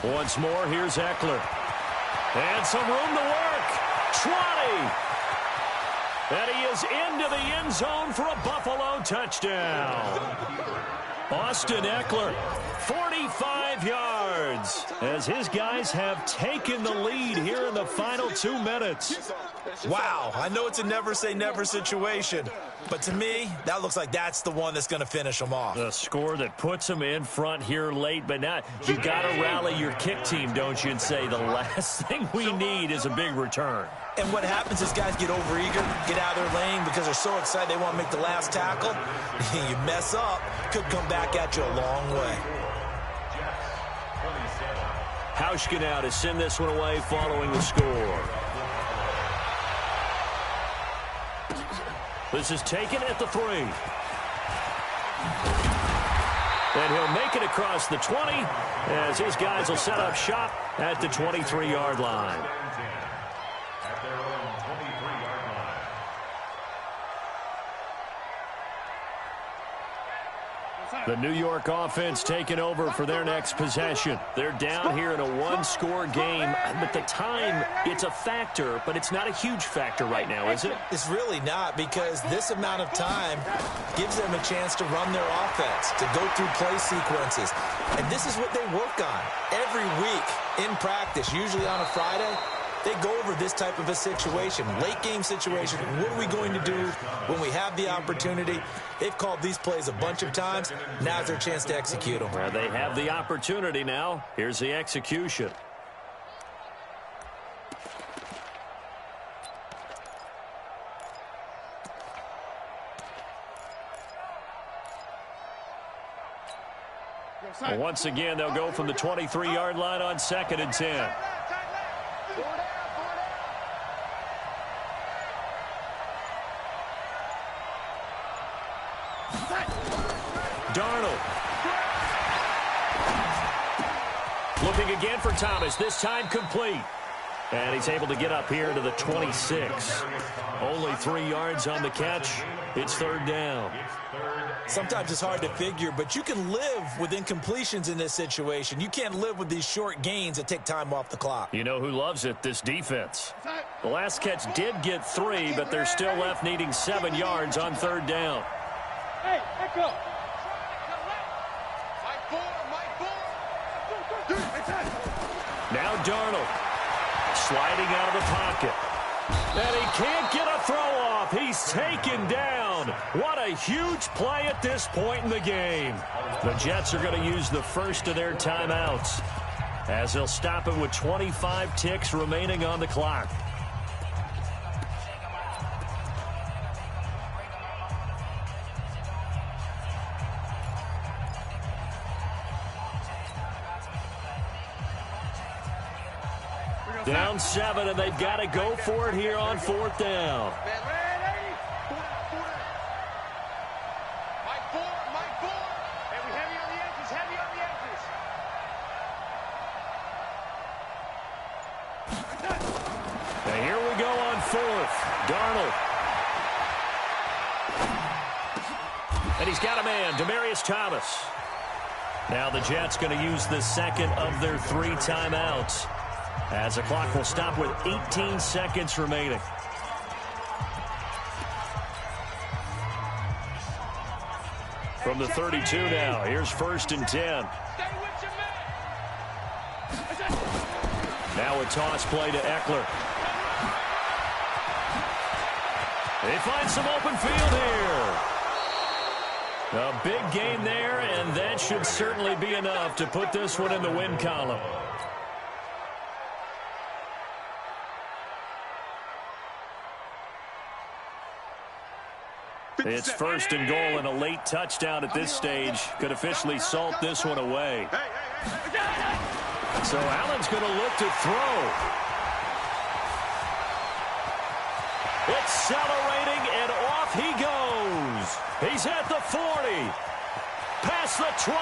Once more, here's Ekeler. And some room to work. 20. And he is into the end zone for a Buffalo touchdown. Austin Ekeler, 45 yards, as his guys have taken the lead here in the final 2 minutes. Wow, I know it's a never-say-never situation, but to me, that looks like that's the one that's going to finish them off. The score that puts them in front here late, but now you got to rally your kick team, don't you, and say the last thing we need is a big return. And what happens is guys get overeager, get out of their lane because they're so excited they want to make the last tackle. You mess up, could come back at you a long way. Hauschka now to send this one away following the score. This is taken at the 3. And he'll make it across the 20 as his guys will set up shop at the 23-yard line. At their own 23-yard line. The New York offense taking over for their next possession. They're down here in a one-score game, but the time, it's a factor, but it's not a huge factor right now, is it? It's really not, because this amount of time gives them a chance to run their offense, to go through play sequences. And this is what they work on every week in practice, usually on a Friday. They go over this type of a situation, late game situation. What are we going to do when we have the opportunity? They've called these plays a bunch of times. Now's their chance to execute them. Well, they have the opportunity now. Here's the execution. And once again, they'll go from the 23-yard line on 2nd and 10. Darnold. Looking again for Thomas, this time complete. And he's able to get up here to the 26. Only 3 yards on the catch. It's third down. Sometimes it's hard to figure, but you can live with incompletions in this situation. You can't live with these short gains that take time off the clock. You know who loves it? This defense. The last catch did get 3, but they're still left needing 7 yards on third down. Hey, echo. Now Darnold sliding out of the pocket. And he can't get a throw off. He's taken down. What a huge play at this point in the game. The Jets are going to use the first of their timeouts as they'll stop it with 25 ticks remaining on the clock. Down 7, and they've got to go for it here on fourth down. And here we go on fourth. Darnold. And he's got a man, Demaryius Thomas. Now the Jets going to use the second of their 3 timeouts, as the clock will stop with 18 seconds remaining. From the 32 now, here's first and 10. Now a toss play to Eckler. They find some open field here. A big gain there, and that should certainly be enough to put this one in the win column. It's first and goal, and a late touchdown at this stage could officially salt this one away. So Allen's going to look to throw. Accelerating, and off he goes. He's at the 40, past the 20,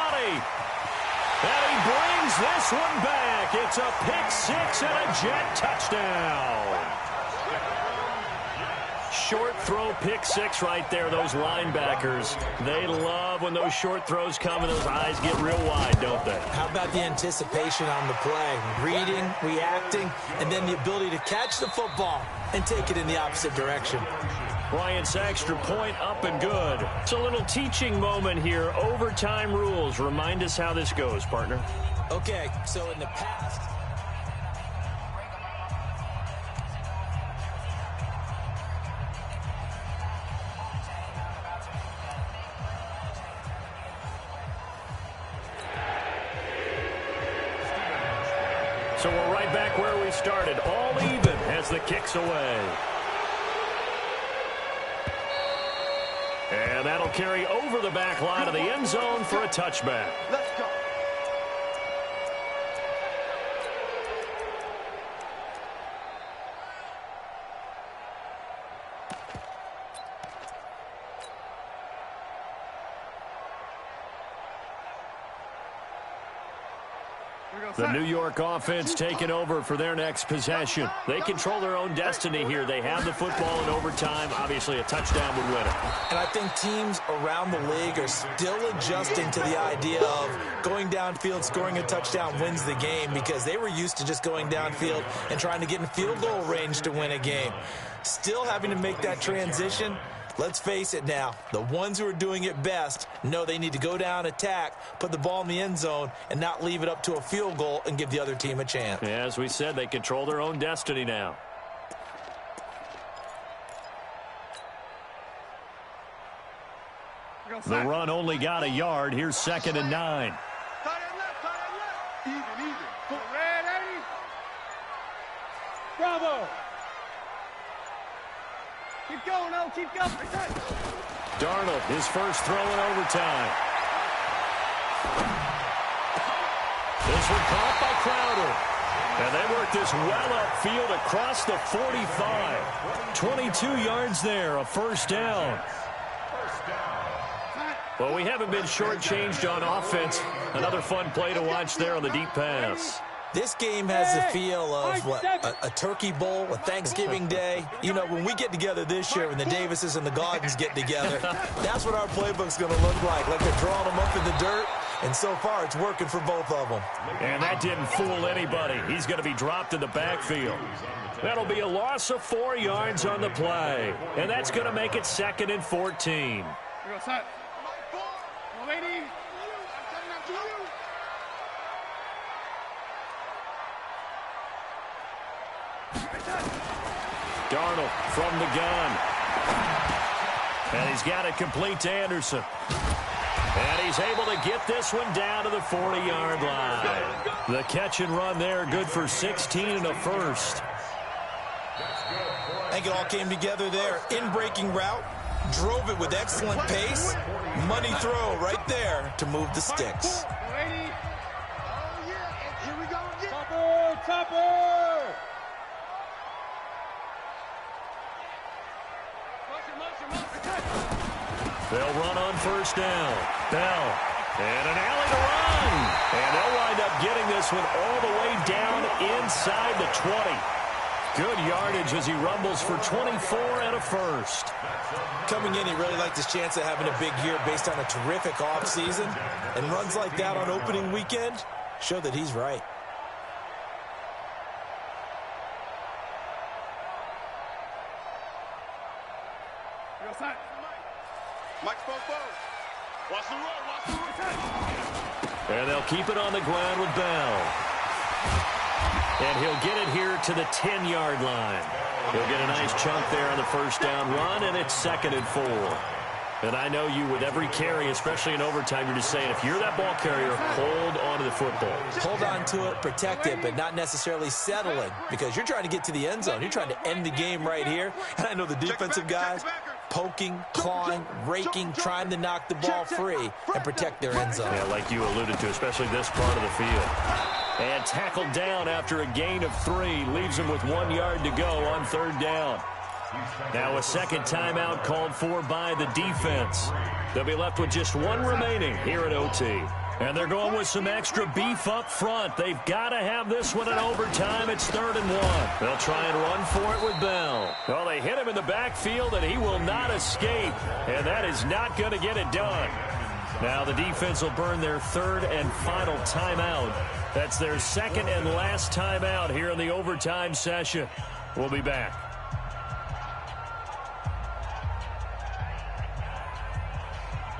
and he brings this one back. It's a pick-6 and a Jet touchdown. Short throw, pick-6 right there. Those linebackers, they love when those short throws come and those eyes get real wide, don't they? How about the anticipation on the play? Reading, reacting, and then the ability to catch the football and take it in the opposite direction. Bryant's extra point up and good. It's a little teaching moment here. Overtime rules. Remind us how this goes, partner. Okay, so in the past, so we're right back where we started. All even as the kick's away. And that'll carry over the back line of the end zone for a touchback. Let's go. The New York offense taking over for their next possession. They control their own destiny here. They have the football in overtime. Obviously, a touchdown would win it. and I think teams around the league are still adjusting to the idea of going downfield, scoring a touchdown wins the game, because they were used to just going downfield and trying to get in field goal range to win a game. Still having to make that transition. Let's face it now, the ones who are doing it best know they need to go down, attack, put the ball in the end zone, and not leave it up to a field goal and give the other team a chance. Yeah, as we said, they control their own destiny now. The run only got a yard. Here's 2nd and 9. Tight end left, tight end left. Even. Full red, 80. Bravo. Keep going, O. Keep going. Darnold, his first throw in overtime. This one caught by Crowder. And they work this well upfield across the 45. 22 yards there, a first down. Well, we haven't been shortchanged on offense. Another fun play to watch there on the deep pass. This game has the feel of what, a turkey bowl, a Thanksgiving day. You know, when we get together this year, when the Davises and the Gaudens get together, that's what our playbook's going to look like they're drawing them up in the dirt. And so far, it's working for both of them. And that didn't fool anybody. He's going to be dropped in the backfield. That'll be a loss of 4 yards on the play. And that's going to make it 2nd and 14. Here go, set. Go, lady. Darnold from the gun. And he's got it complete to Anderson. And he's able to get this one down to the 40-yard line. The catch and run there, good for 16 and a first. I think it all came together there. In-breaking route, drove it with excellent pace. Money throw right there to move the sticks. Topper! They'll run on first down. Bell. And an alley to run. And they'll wind up getting this one all the way down inside the 20. Good yardage as he rumbles for 24 and a first. Coming in, he really liked his chance of having a big year based on a terrific offseason. And runs like that on opening weekend show that he's right. Mike Fofo. Watch the road, watch the road. And they'll keep it on the ground with Bell. And he'll get it here to the 10-yard line. He'll get a nice chunk there on the first down run, and it's 2nd and 4. And I know you, with every carry, especially in overtime, you're just saying, if you're that ball carrier, hold on to the football. Hold on to it, protect it, but not necessarily settling, because you're trying to get to the end zone. You're trying to end the game right here. And I know the defensive guys poking, clawing, raking, trying to knock the ball free and protect their end zone. Yeah, like you alluded to, especially this part of the field. And tackled down after a gain of 3. Leaves him with 1 yard to go on 3rd down. Now a second timeout called for by the defense. They'll be left with just 1 remaining here at OT. And they're going with some extra beef up front. They've got to have this one in overtime. It's 3rd and 1. They'll try and run for it with Bell. Well, they hit him in the backfield, and he will not escape. And that is not going to get it done. Now the defense will burn their 3rd and final timeout. That's their 2nd and last timeout here in the overtime session. We'll be back.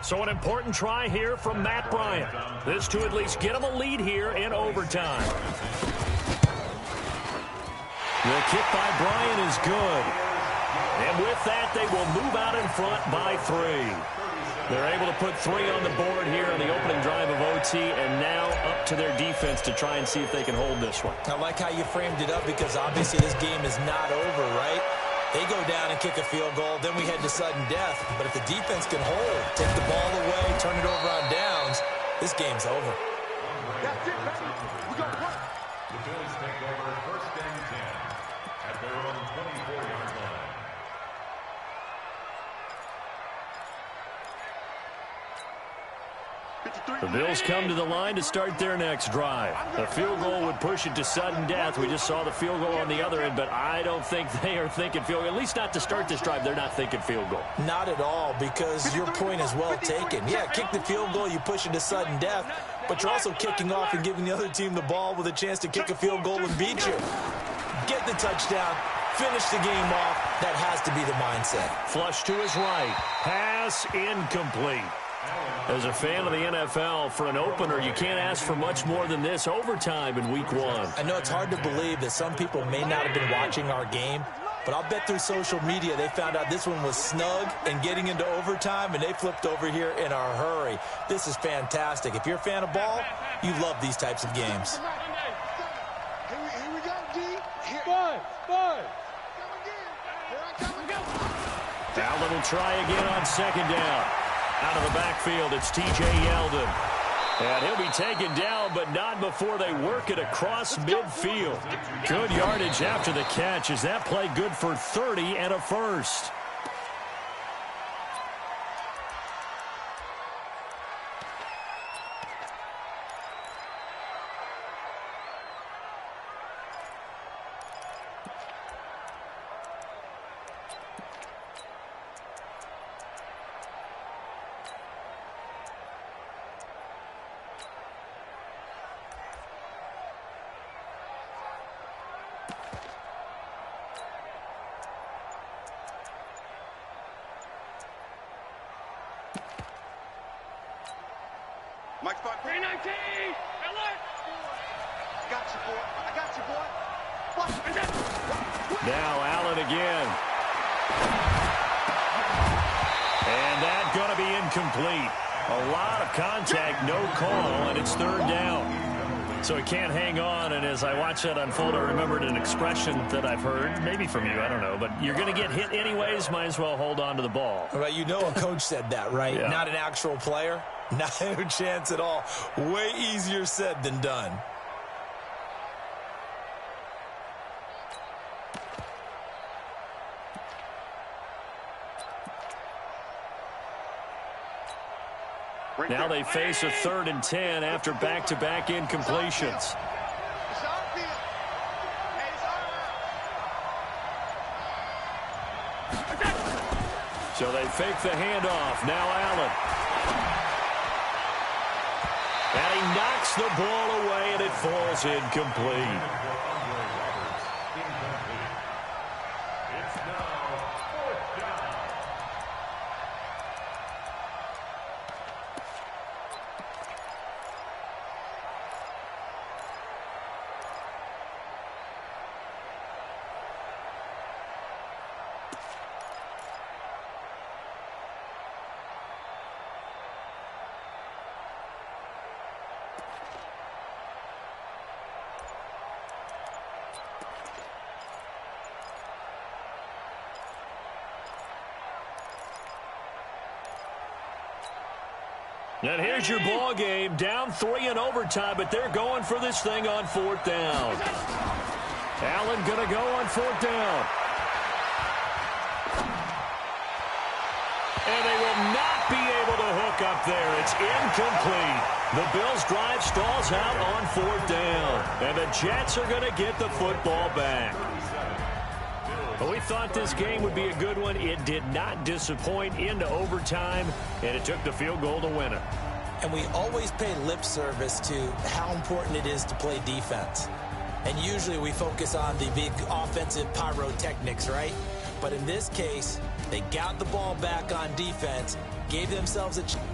So an important try here from Matt Bryant. This to at least get him a lead here in overtime. The kick by Bryant is good. And with that, they will move out in front by 3. They're able to put 3 on the board here on the opening drive of OT, and now up to their defense to try and see if they can hold this one. I like how you framed it up, because obviously this game is not over, right? They go down and kick a field goal, then we head to sudden death. But if the defense can hold, take the ball away, turn it over on downs, this game's over. That's it, baby. We got one. The Bills take over 1st and 10 at their own 24-yard line. The Bills come to the line to start their next drive. A field goal would push it to sudden death. We just saw the field goal on the other end, but I don't think they are thinking field goal. At least not to start this drive. They're not thinking field goal. Not at all, because your point is well taken. Yeah, kick the field goal, you push it to sudden death, but you're also kicking off and giving the other team the ball with a chance to kick a field goal and beat you. Get the touchdown, finish the game off. That has to be the mindset. Flush to his right. Pass incomplete. As a fan of the NFL, for an opener, you can't ask for much more than this overtime in week 1. I know it's hard to believe that some people may not have been watching our game, but I'll bet through social media they found out this one was snug and getting into overtime, and they flipped over here in a hurry. This is fantastic. If you're a fan of ball, you love these types of games. Here we go, D. Spud. Allen will try again on 2nd down. Out of the backfield, it's T.J. Yeldon. And he'll be taken down, but not before they work it across midfield. Good yardage after the catch. Is that play good for 30 and a first? Mike Spot. 319. Alert. Got you, boy. I got you, boy. Now Allen again. And that's going to be incomplete. A lot of contact, no call, and it's third down. So he can't hang on, and as I watch that unfold, I remembered an expression that I've heard, maybe from you, I don't know, but you're going to get hit anyways, might as well hold on to the ball. Right, you know a coach said that, right? Yeah. Not an actual player. Not a chance at all. Way easier said than done. Now they face a 3rd and 10 after back-to-back incompletions. So they fake the handoff. Now Allen. And he knocks the ball away, and it falls incomplete. It's now 4th down. And here's your ball game, down 3 in overtime, but they're going for this thing on 4th down. Allen going to go on 4th down. And they will not be able to hook up there. It's incomplete. The Bills' drive stalls out on 4th down. And the Jets are going to get the football back. But we thought this game would be a good one. It did not disappoint into overtime, and it took the field goal to win it. And we always pay lip service to how important it is to play defense. And usually we focus on the big offensive pyrotechnics, right? But in this case, they got the ball back on defense, gave themselves a chance.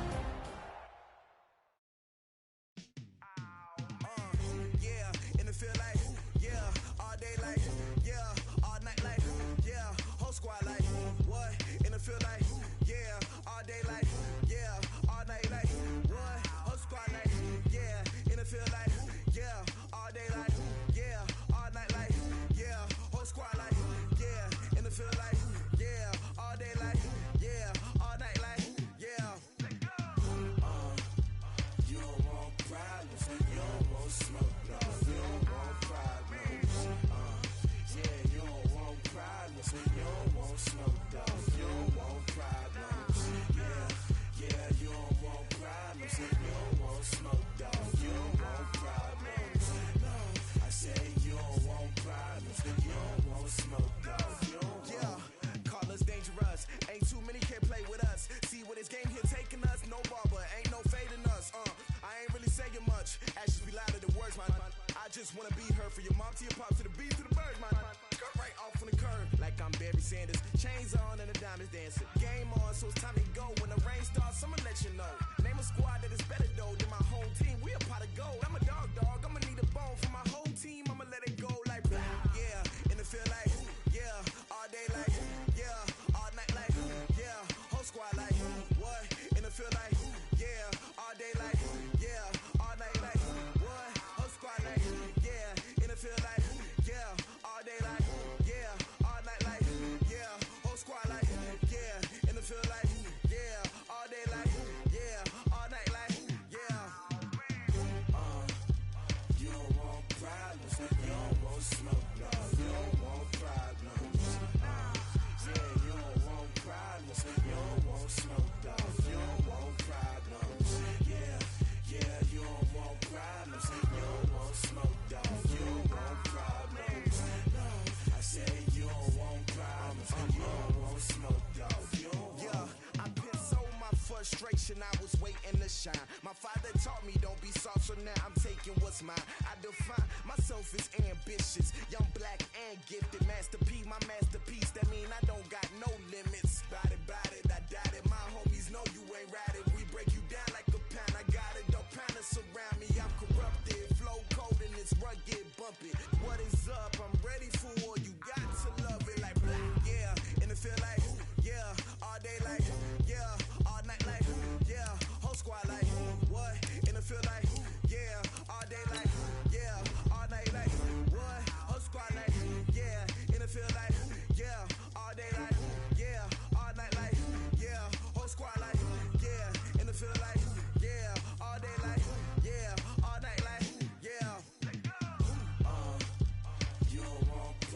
I was waiting to shine. My father taught me don't be soft, so now I'm taking what's mine. I define myself as ambitious, young, black, and gifted. Master P, my masterpiece. That mean I don't got no limits. Bout it, I doubt it. My homies know you ain't ratted. We break you down like a pound. I got it, don't pound.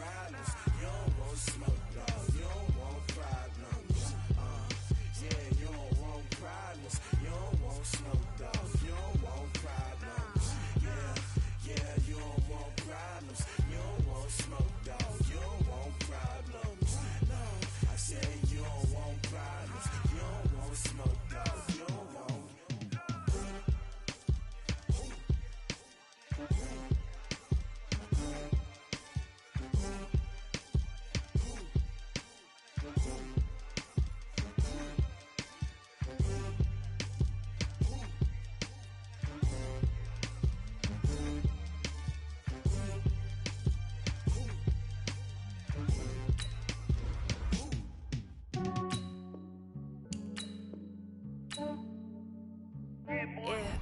problems. You don't want smoke, dog. You don't want problems. Yeah, you don't want problems. You don't want smoke, dog. You don't want problems. Yeah, you don't want problems. You don't want smoke, dog. You don't want problems. No, I said you don't want problems. You don't want smoke, dog. You don't want.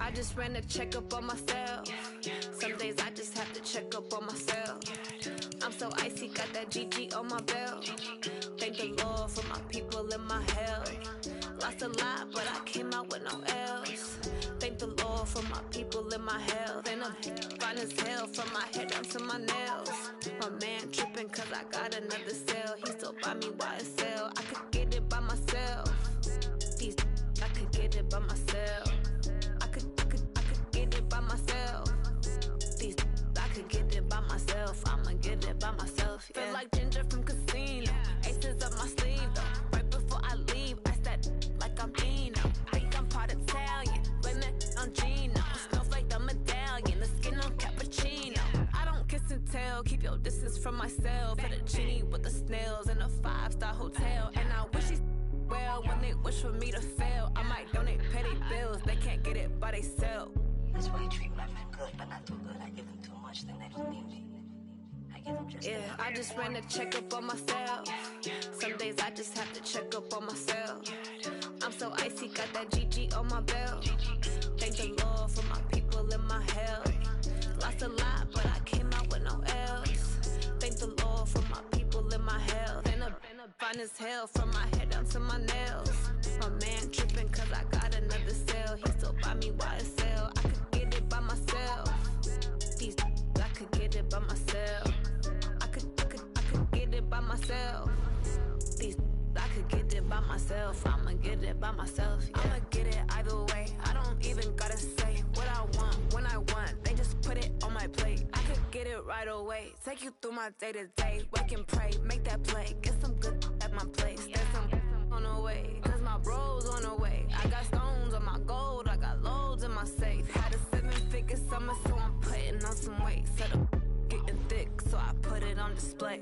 I just ran a checkup on myself. Some days I just have to check up on myself. I'm so icy, got that GG on my belt. Thank the Lord for my people and my health. Lost a lot, but I came out with no L's. Thank the Lord for my people and my health. And I'm fine as hell from my head down to my nails. My man tripping cause I got another cell. He still buy me YSL. I could get it by myself. These I could get it by myself. I could get it by myself. These I could get it by myself. I'ma get it by myself. Yeah. Feel like Ginger from Casino. Aces up my sleeve though. Right before I leave, I said like I'm Dino. Think I'm part Italian. Blame that on Gino. Smells like the medallion. The skin on cappuccino. I don't kiss and tell. Keep your distance from myself. At a genie with the snails in a 5-star hotel. And I wish he's well when they wish for me to fail. I might donate petty bills. They can't get it by themselves. That's why you treat my friend good, but not too good. I give them too much, then they don't need me. I give them just enough. I just ran a checkup on myself. Some days I just have to check up on myself. I'm so icy, got that GG on my belt. Thank the Lord for my people and my health. Lost a lot, but I came out with no L's. Thank the Lord for my people and my health. And I'm fine as hell from my head down to my nails. My man tripping cause I got another cell. He still buy me YSL. I could get it by myself. These I could get it by myself. I could get it by myself. These I could get it by myself. I'ma get it by myself. Yeah. I'ma get it either way. I don't even gotta say what I want when I want. They just put it on my plate. I could get it right away. Take you through my day to day. Wake and pray, make that play. Get some good at my place. There's some on the way. Cause my bro's on the way. I got stones on my gold. I got loads in my safe. Had a 7-figure summer, so I'm putting on some weight. Set up getting thick, so I put it on display.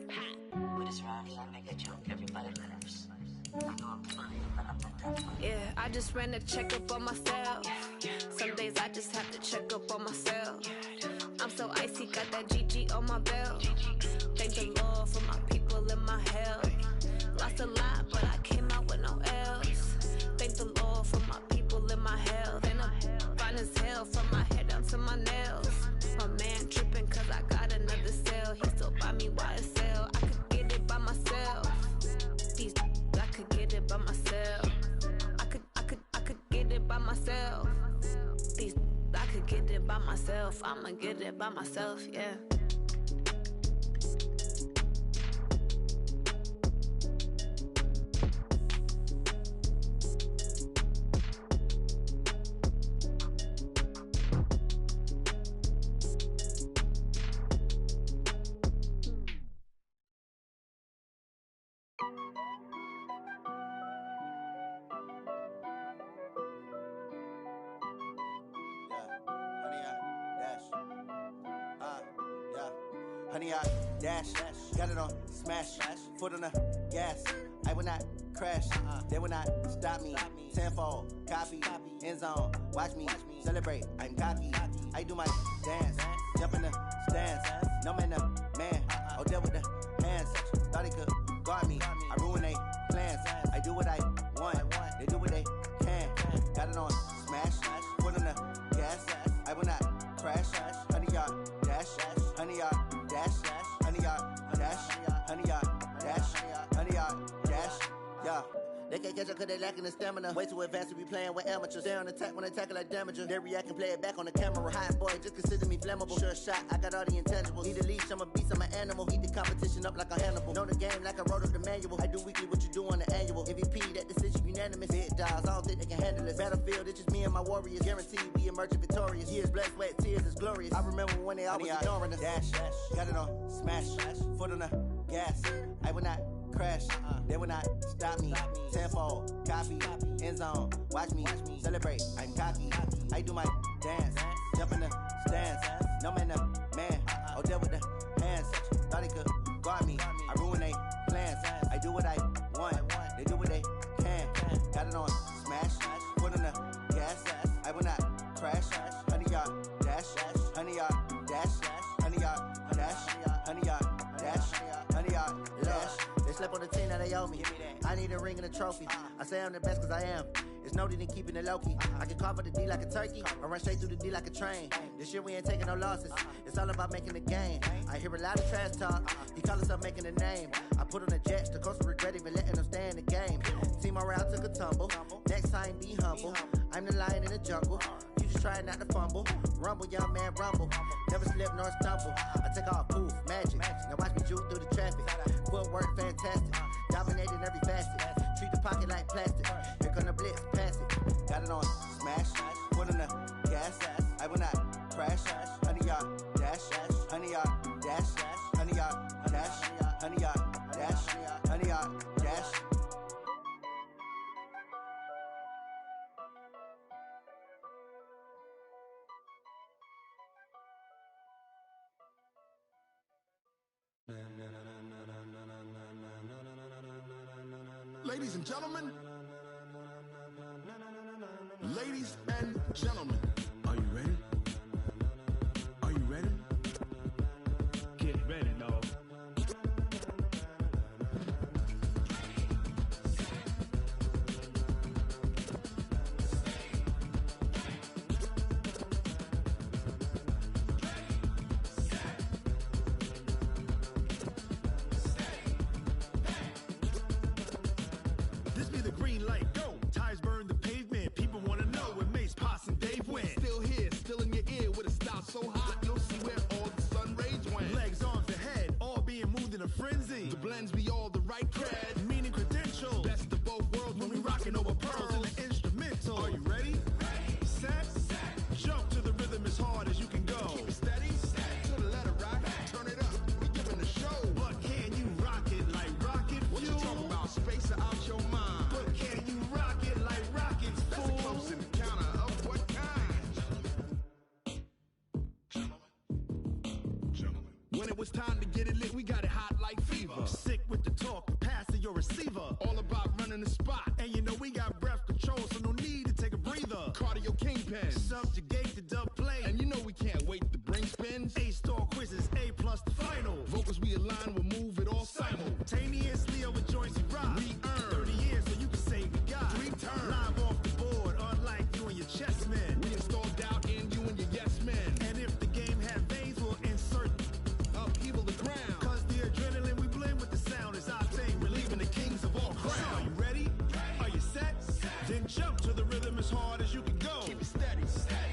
With this round here, I make a joke. Everybody laughs. I know I'm funny, but I'm not that funny. Yeah, I just ran a checkup on myself. Some days I just have to check up on myself. I'm so icy, got that GG on my belt. Thank the Lord for my people and my health. Lost a lot, but I came out with no L's. Thank the Lord for my people and my health. And I'm fine as hell from my head down to my nails. My man tripping cause I got another cell. He still buy me YSL. I could get it by myself. These I could get it by myself. I could get it by myself. These I could get it by myself. I'ma get it by myself, yeah. Honey, I dash, got it on smash, foot on the gas. I will not crash, they will not stop me. Tenfold, copy, end zone, watch me celebrate. I'm cocky, I do my dance, jump in the stands. No man, the man, oh, deal with the hands. Thought he could guard me, I ruin they plans. I do what I want, they do what they can. Got it on smash, foot on the gas. I will not crash, honey, y'all dash, honey, y'all dash, honey, y'all dash, honey, y'all dash, honey, y'all dash, yeah. They can't catch up cause they lacking the stamina. Way too advanced to be playing with amateurs. They on attack when they tackle like damager. They react and play it back on the camera. Hot boy, just consider me flammable. Sure shot, I got all the intangibles. Need a leash, I'm a beast, I'm an animal. Heat the competition up like a Hannibal. Know the game like I wrote up the manual. I do weekly what you do on the annual. MVP, that decision unanimous. Big dogs, I don't think they can handle it. Battlefield, it's just me and my warriors. Guaranteed we emerging victorious. Years, blood, sweat, tears, is glorious. I remember when they always ignoring us. Dash, got it on, smash, foot on the gas. I will not crash, they will not stop me. Tenfold, copy, end zone, watch me celebrate. I'm cocky, I do my dance, jump in the stands. No man, man, oh deal with the hands. Thought he could guard me, I ruin they plans. I do what I want, they do what they can. Got it on, smash, foot on the gas. I will not crash, 100-yard dash, 100-yard dash, 100-yard dash, 100-yard dash, 100-yard dash. They slept on the team that they owe me. I need a ring and a trophy. I say I'm the best cause I am. It's noted in keeping it low-key. I can carve up the D like a turkey or run straight through the D like a train. This year we ain't taking no losses. It's all about making the game. I hear a lot of trash talk. He call himself making a name. I put on the Jets. The coach will regret even letting them stay in the game. Team around took a tumble. Next time be humble. I'm the lion in the jungle. You just try not to fumble. Rumble, young man, rumble. Never slip nor stumble. I take off, poof, magic. Now watch me juke through the traffic. Footwork fantastic. Dominating every facet. Treat the pocket like plastic. Here come the blitz, pass it. Got it on, smash. Foot on the gas. I will not crash. 100-yard dash. 100-yard dash. 100-yard dash. 100-yard dash. 100-yard dash. Ladies and gentlemen, ladies and gentlemen, are you ready? Are you ready? Get ready, dog. This be the green light, go. Tires burn the pavement. People want to know where Mace, Potts, and Dave went. Still here, still in your ear with a style so hot, you'll see where all the sun rays went. Legs, arms, and head, all being moved in a frenzy. The blends be all the right cred, meaning credentials. Best of both worlds when we rockin' over pearls in the instrumental. Are you ready? Set, jump to the rhythm as hard as you can go. Keep it steady, to the letter right. Turn it up, we giving the show. But can you rock it like rocket fuel? What you talking about? Space or out your mind? But can you rock it like rockets, fool? That's a close encounter of what kind? Gentlemen. When it was time to get it lit, we got it hot like fever. Sick with the talk, passing your receiver. All about running the spot. And you know we got breath control, so no need to take a breather. Cardio kingpin, subjugate the dub play. And you know we can't wait to bring spins. A-star quizzes, A+ the final. Vocals we align, we'll move it all simultaneously over joints we rock. We earn 30 years, so you can say we got 3 turns. Live off the board, unlike you and your chess men. We installed doubt in you and your yes men. And if the game had veins, we'll insert upheaval the ground. Cause the adrenaline we blend with the sound is our thing, relieving the kings of all crowns. So are you ready? Are you set? Then jump to the rhythm as hard as you can go. Keep it steady,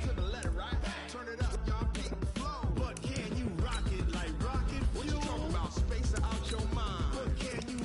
to the letter right. Turn it up, y'all keep the flow. But can you rock it like rocket fuel? What you talking about? Space or out your mind? But can you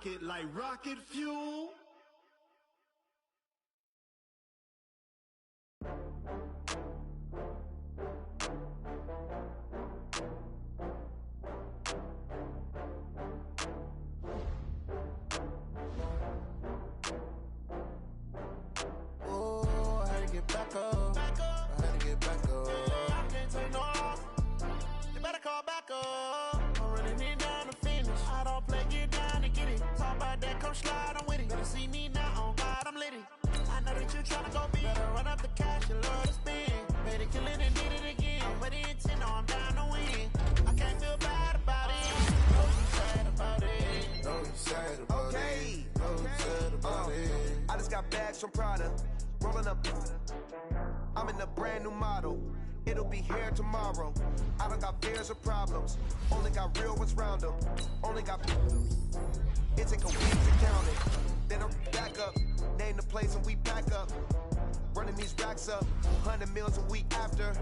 it like rocket fuel. Oh, I had to get back up. I had to get back up. I can't take no loss. You better call back up. I'm running it down to finish. I don't play, get down and get it. Talk about that, come slide, I'm with it. Better see me now, on God, I'm lit it. I know that you tryna go big. Better run up the cash, you love to spin. Made it, kill it, and did it again. But the intent, no, I'm down to win. I can't feel bad about it. No, you sad about it. No, you sad about it. No, you sad about it. I just got bags from Prada. Rolling up. I'm in a brand new model. It'll be here tomorrow. I don't got fears or problems. Only got real ones round them. Only got. It take a week to count it. Then I'm back up. Name the place and we pack up. Running these racks up. 100 meals a week after.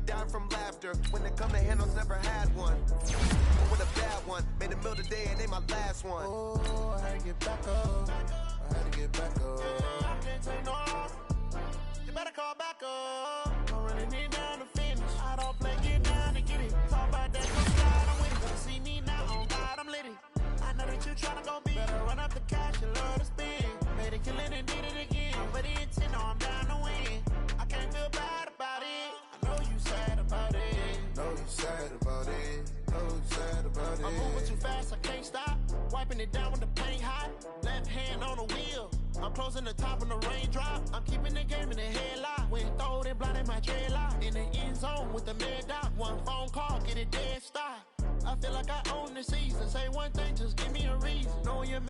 Dying from laughter. When they come to handles, never had one. But with a bad one. Made a meal today and they my last one. Oh, I had to get back up. I had to get back up. I can't take no loss. You better call back up. I'm running it down to finish. I don't play, get down and get it. Talk about that, come slide, I'm with it. Better see me now, on God, I'm lit it. I know that you tryna go big. Better run up the cash, you love to spin. Made it, kill it, and did it again. But the intent, no, I'm down to win. I can't feel bad about it. I know you sad about it. Know you sad about it. Know you sad about it. I'm moving too fast, I can't stop. Wiping it down with the paint hot. Left hand on the wheel. I'm closing the top on the raindrop. I'm keeping the game in the headlock. When throwed and blinded my dreadlock. In the end zone with the mad dot. One phone call, get it dead stop. I feel like I own the season. Say one thing, just give me a reason. Knowing your